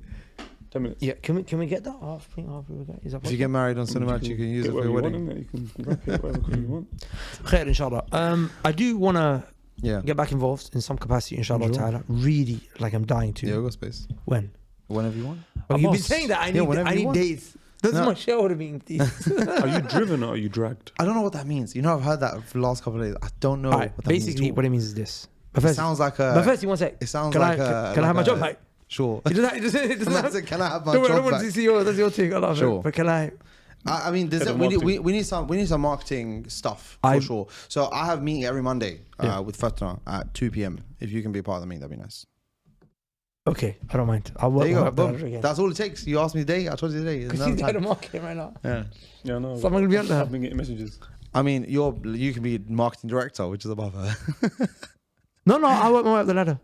10 minutes. Yeah, can we get that half pink, half blue? Is that If you possible? get married on Sunnah Match, you can use Get it for whatever your you want, wedding. innit? You can wrap it whatever colour you want. Khair, inshallah. I do want to Yeah. get back involved in some capacity, inshallah Sure. ta'ala. Really, like I'm dying to. Yeah, we've got space. When? Whenever you want. Oh, you've been Abbas. saying that. I Yeah, need, whenever I you need want. dates. That's No. my shareholder meeting, please. Are you driven or are you dragged? I don't know what that means. You know, I've heard that for the last couple of days. I don't know Alright, what that means. basically, at all. what it means is this. But It first, sounds like but first, one sec. It sounds Can like can I have my job back? Sure. It doesn't, it doesn't, it doesn't have, Can I have my don't worry, I job don't want back? to see your, that's your thing. Allah, Sure. But can I? I mean, Head of we marketing. need some marketing stuff for sure. So I have a meeting every Monday with Fatna at 2 p.m. If you can be a part of the meeting, that'd be nice. Okay, I don't mind. I'll work There you go. up that Boom. again. That's all it takes. You asked me today. I told you today. There's Because no he's out of time. marketing right now. Yeah. Yeah, no. So I'm going to be on I've that. been getting messages. I mean, you can be marketing director, which is above her. No, I work my way up the ladder.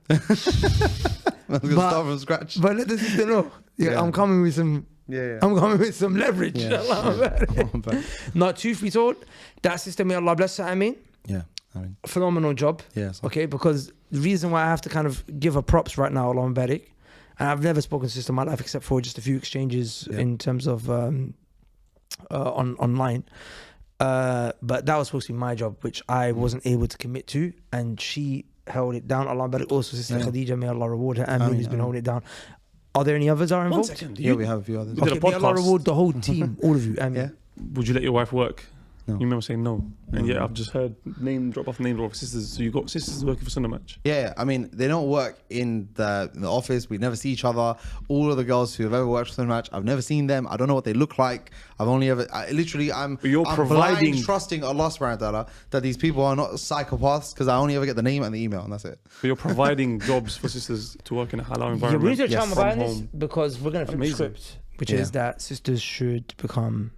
I'm gonna But- start from scratch. But let the sister know. Yeah, Yeah. I'm coming with some. Yeah. I'm coming with some leverage. Yeah. Allah. No, truth be told, that sister, may Allah bless her. I mean, Yeah. I mean, phenomenal job. yeah. So. Okay, because the reason why I have to kind of give her props right now, Allah Barik, and I've never spoken to sister in my life except for just a few exchanges in terms of online. But that was supposed to be my job, which I wasn't able to commit to, and she held it down. Allah Barik. Also, sister Khadija, may Allah reward her. Amin has been holding it down. Are there any others are One involved? second. Yeah, we have a few others. We did a Okay, may Allah podcast. reward the whole team, all of you. Amin. Yeah. Would you let your wife work? No. You remember saying no. And No. yeah, I've just heard name drop of sisters. So you got sisters working for Sunnah Match. Yeah, I mean, they don't work in the office. We never see each other. All of the girls who have ever worked for Sunnah Match, I've never seen them. I don't know what they look like. I'm But you're I'm providing- blind trusting Allah subhanahu wa ta'ala that these people are not psychopaths, because I only ever get the name and the email, and that's it. But you're providing jobs for sisters to work in a halal Yeah, we environment. need to try Yes. and From buy this home. because we're going to flip the Amazing. script, which Yeah. is that sisters should become.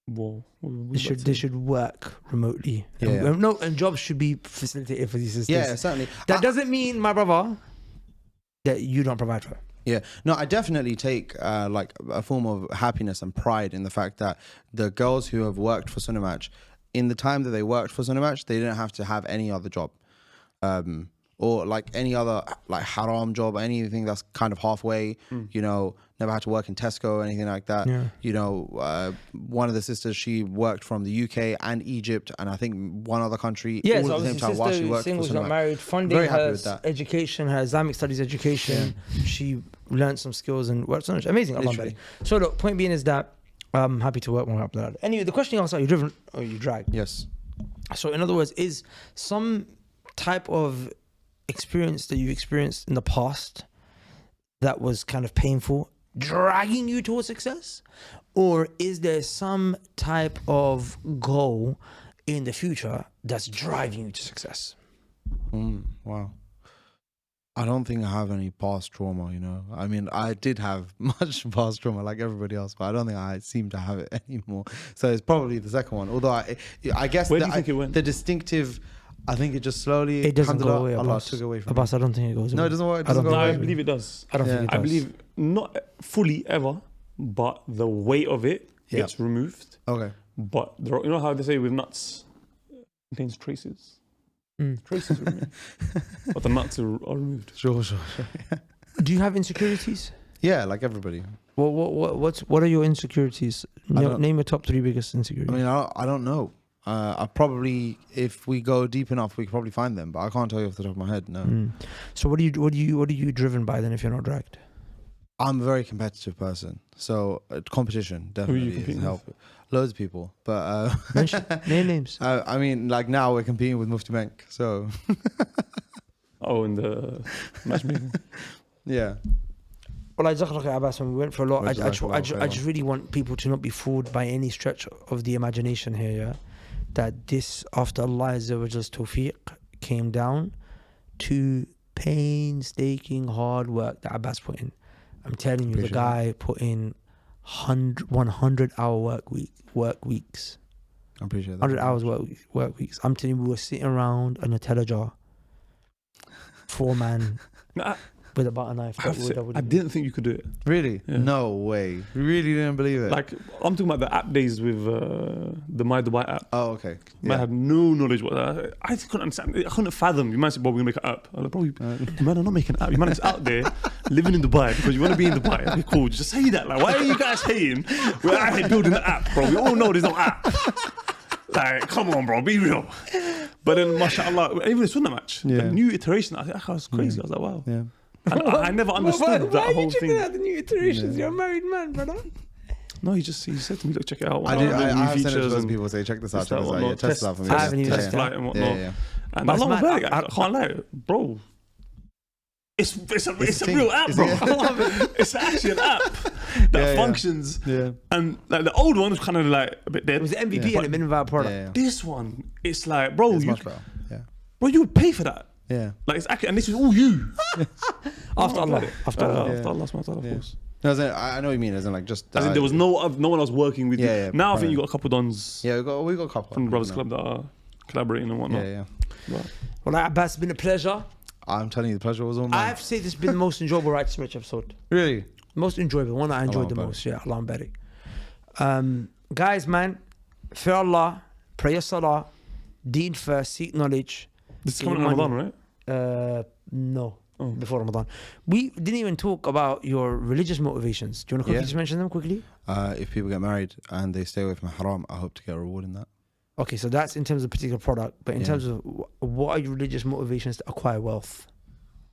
Whoa. They should work remotely. Yeah. And jobs should be facilitated for these sisters. Yeah, certainly. That doesn't mean, my brother, that you don't provide for her. Yeah, no, I definitely take like a form of happiness and pride in the fact that the girls who have worked for Sunnah Match, in the time that they worked for Sunnah Match, they didn't have to have any other job, or like any other like haram job, anything that's kind of halfway. You know, never had to work in Tesco or anything like that. Yeah. You know, one of the sisters, she worked from the UK and Egypt, and I think one other country. Yeah, all so at the same obviously time while she sister worked single, for she's Sunnah not Match. married, funding Very happy her with that. education, her Islamic studies education. She learned some skills and worked on it. Amazing. Allah Literally. Barik. So look, point being is that I'm happy to work more up that. Anyway, the question you asked, are you driven or you drag? Yes. So in other words, is some type of experience that you experienced in the past that was kind of painful dragging you towards success? Or is there some type of goal in the future that's driving you to success? Wow. I don't think I have any past trauma, you know. I mean, I did have much past trauma like everybody else, but I don't think I seem to have it anymore. So it's probably the second one. Although I guess Where do you think it went? the distinctive, I think it just slowly... It doesn't go away, Allah Abbas. took away from Abbas, I don't think it goes away. No, it doesn't work. It I don't doesn't go think No, away. I believe it does. I don't think it does. I believe not fully ever, but the weight of it gets removed. Okay. But there are, you know how they say with nuts, it contains traces. Traces are removed, but the nuts are removed. Sure. Do you have insecurities? Yeah, like everybody. What are your insecurities? Name your top 3 biggest insecurities. I mean, I don't know. I probably, if we go deep enough, we can probably find them, but I can't tell you off the top of my head. No. So what are you driven by then if you're not dragged? I'm a very competitive person, so competition definitely is help. Loads of people, but Name names. I mean, like now we're competing with Mufti Menk, so in the matchmaking. yeah. Well, Abbas, when we went for a lot, I just really want people to not be fooled by any stretch of the imagination here, yeah? That this, after Allah Azza wa Jalla's tawfiq, came down to painstaking hard work that Abbas put in. I'm telling you, the guy put in 100-hour work weeks. I appreciate that. 100 hours work weeks. I'm telling you, we were sitting around a Nutella jar, 4-man. With a butter knife. I didn't think you could do it. Really? Yeah. No way. You really didn't believe it? Like, I'm talking about the app days with the My Dubai app. Oh, okay. Man had no knowledge what that. I couldn't understand. I couldn't fathom. You man said, "Bro, we're gonna make an app." I was like, "Bro, you man are not making an app. You man is out there living in Dubai because you want to be in Dubai." Okay, cool. Just say that. Like, why are you guys saying we're out here building the app, bro? We all know there's no app. Like, come on, bro, be real. But then, mashallah, even the Sunnah Match, the new iteration, I was crazy. I was like, wow. Yeah. And I never understood that whole thing. Why are you checking out the new iterations? You're a married man, brother. No, he said to me, look, check it out. I have sent it to those people say, check this out, check this out. Yeah, test it out for me. I haven't even test flight and whatnot. Yeah. And I love it. I can't lie, bro. It's a real app, bro. I love it. It's actually an app that functions. Yeah. And like the old one was kind of like a bit dead. It was the MVP and a minimum viable product. Yeah. This one, it's like, bro, it's much better. Yeah. Bro, you would pay for that. Yeah. Like it's actually, and this is all you. After Allah, after Allah, of course. No, I know what you mean. As in, like, just there was no one else working with you. Yeah, now I think you got a couple dons. Yeah, we got a couple from the Brothers Club that are collaborating and whatnot. Yeah. Well, Abbas, it's been a pleasure. I'm telling you, the pleasure was all mine. I have to say this has been the most enjoyable Right to Rich episode. Really? Most enjoyable, the one that I enjoyed the most. Yeah, Allah barik. Guys, man, fear Allah, pray your salah, deen first, seek knowledge. This is coming in Ramadan, right? No. Before Ramadan. We didn't even talk about your religious motivations. Do you want to quickly just mention them quickly? If people get married and they stay away from haram, I hope to get a reward in that. Okay, so that's in terms of particular product, but in terms of what are your religious motivations to acquire wealth?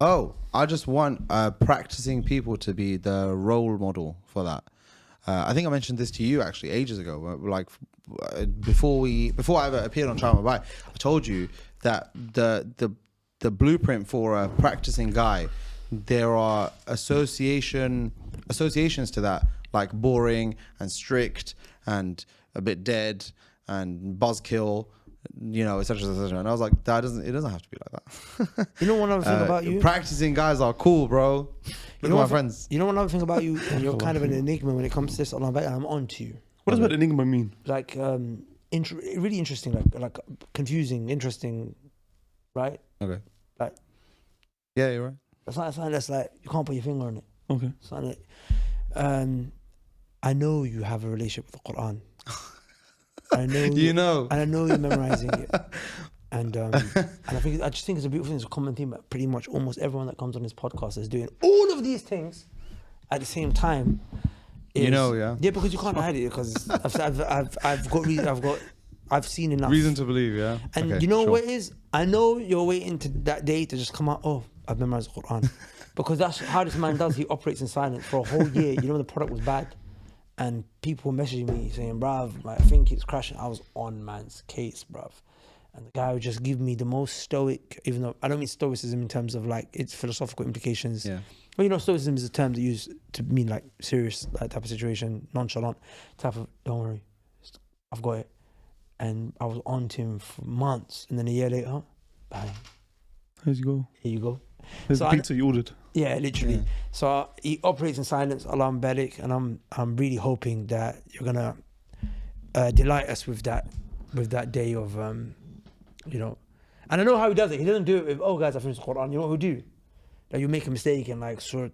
Oh, I just want practicing people to be the role model for that. I think I mentioned this to you actually ages ago. Like before I ever appeared on Sunnah Match, I told you that the blueprint for a practicing guy, there are associations to that, like boring and strict and a bit dead and buzzkill, etc., etc. And I was like, it doesn't have to be like that. You know one other thing about you? Practicing guys are cool, bro. Look at my friends. You know one other thing about you? And you're kind of an enigma when it comes to this. And I'm on to you. What does that enigma mean? Like, really interesting, like confusing, interesting, right? Okay. Like, yeah, you're right. It's something that's like you can't put your finger on it. Okay. Something like, I know you have a relationship with the Quran. I know and I know you're memorizing it. And I just think it's a beautiful thing. It's a common theme. But pretty much almost everyone that comes on this podcast is doing all of these things at the same time. Yeah, because you can't hide it. Because I've seen enough reason to believe. Yeah, and you know what it is? I know you're waiting to that day to just come out. Oh, I've memorized the Quran, because that's how this man does. He operates in silence for a whole year. You know, the product was bad. And people were messaging me saying, bruv, I think it's crashing. I was on man's case, bruv. And the guy would just give me the most stoic, even though I don't mean stoicism in terms of like its philosophical implications. Yeah. Well, stoicism is a term that used to mean like serious, like type of situation, nonchalant type of, don't worry, I've got it. And I was on to him for months. And then a year later, bang. Here you go. Here you go. There's the pizza you ordered. Yeah, literally. Yeah. So he operates in silence, Allah barik, and I'm really hoping that you're gonna delight us with that day of And I know how he does it. He doesn't do it with, oh guys, I finished the Quran. You know what he'll do? That you make a mistake and like Surat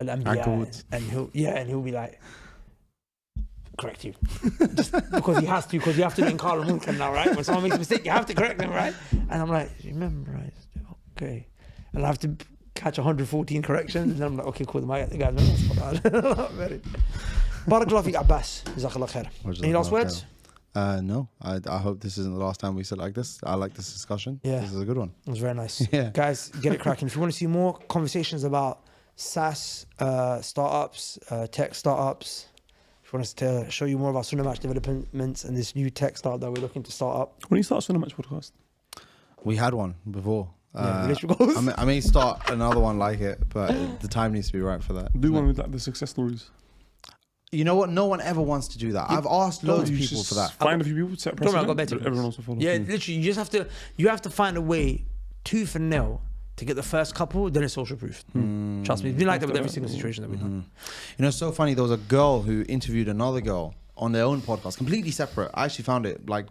Al-Anbiya, and he'll be like, correct you, just because he has to, because you have to inkar al-munkar now, right? When someone makes a mistake, you have to correct them, right? And I'm like, you memorized it, okay. And I have to catch 114 corrections, and then I'm like, okay, cool, the guys. Very. Barakallah fiqh, Abbas. Jazakallah khair. Any last words? No, I hope this isn't the last time we sit like this. I like this discussion. Yeah. This is a good one. It was very nice. Yeah. Guys, get it cracking. If you want to see more conversations about SaaS startups, tech startups, if you want us to show you more about Sunnah Match developments and this new tech startup that we're looking to start up. When you start Sunnah Match podcast? We had one before. Relationship goals. I may start another one like it, but the time needs to be right for that. Do one with like the success stories. You know what? No one ever wants to do that. I've asked loads of people for that. Find a few people, set Don't worry, I got precedent, better. everyone else will follow. Yeah, literally, you just have to find a way tooth and nail to get the first couple, then it's social proof. Trust me, it's been like that with every single situation that we've done. You know, it's so funny. There was a girl who interviewed another girl on their own podcast, completely separate. I actually found it like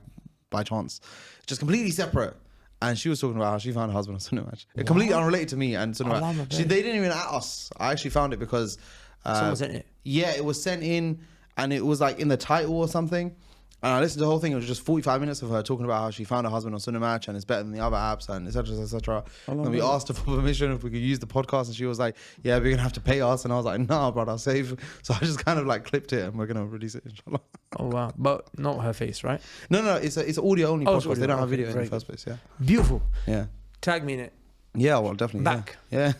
by chance, just completely separate. And she was talking about how she found her husband on Sunnah Match. Completely unrelated to me and Sunnah Match. They didn't even at us. I actually found it because Someone sent it. Yeah, it was sent in, and it was like in the title or something. And I listened to the whole thing. It was just 45 minutes of her talking about how she found her husband on Sunnah Match and it's better than the other apps and etc. etc. And we asked her for permission if we could use the podcast, and she was like, "Yeah, we're gonna have to pay us." And I was like, "Nah, brother, save." So I just kind of like clipped it, and we're gonna release it, inshallah. Oh wow, but not her face, right? No, it's audio only podcast. Audio. They don't have Okay, video in the very first place. Yeah, Beautiful. yeah, Tag me in it. yeah. Well, definitely. Back. Yeah.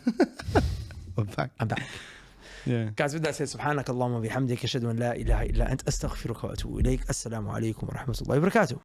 We're back. I'm back. Yeah. Guys, with that said, سبحانك اللهم وبحمدك أشهد أن لا إله إلا أنت أستغفرك وأتوب إليك. السلام عليكم ورحمة الله وبركاته.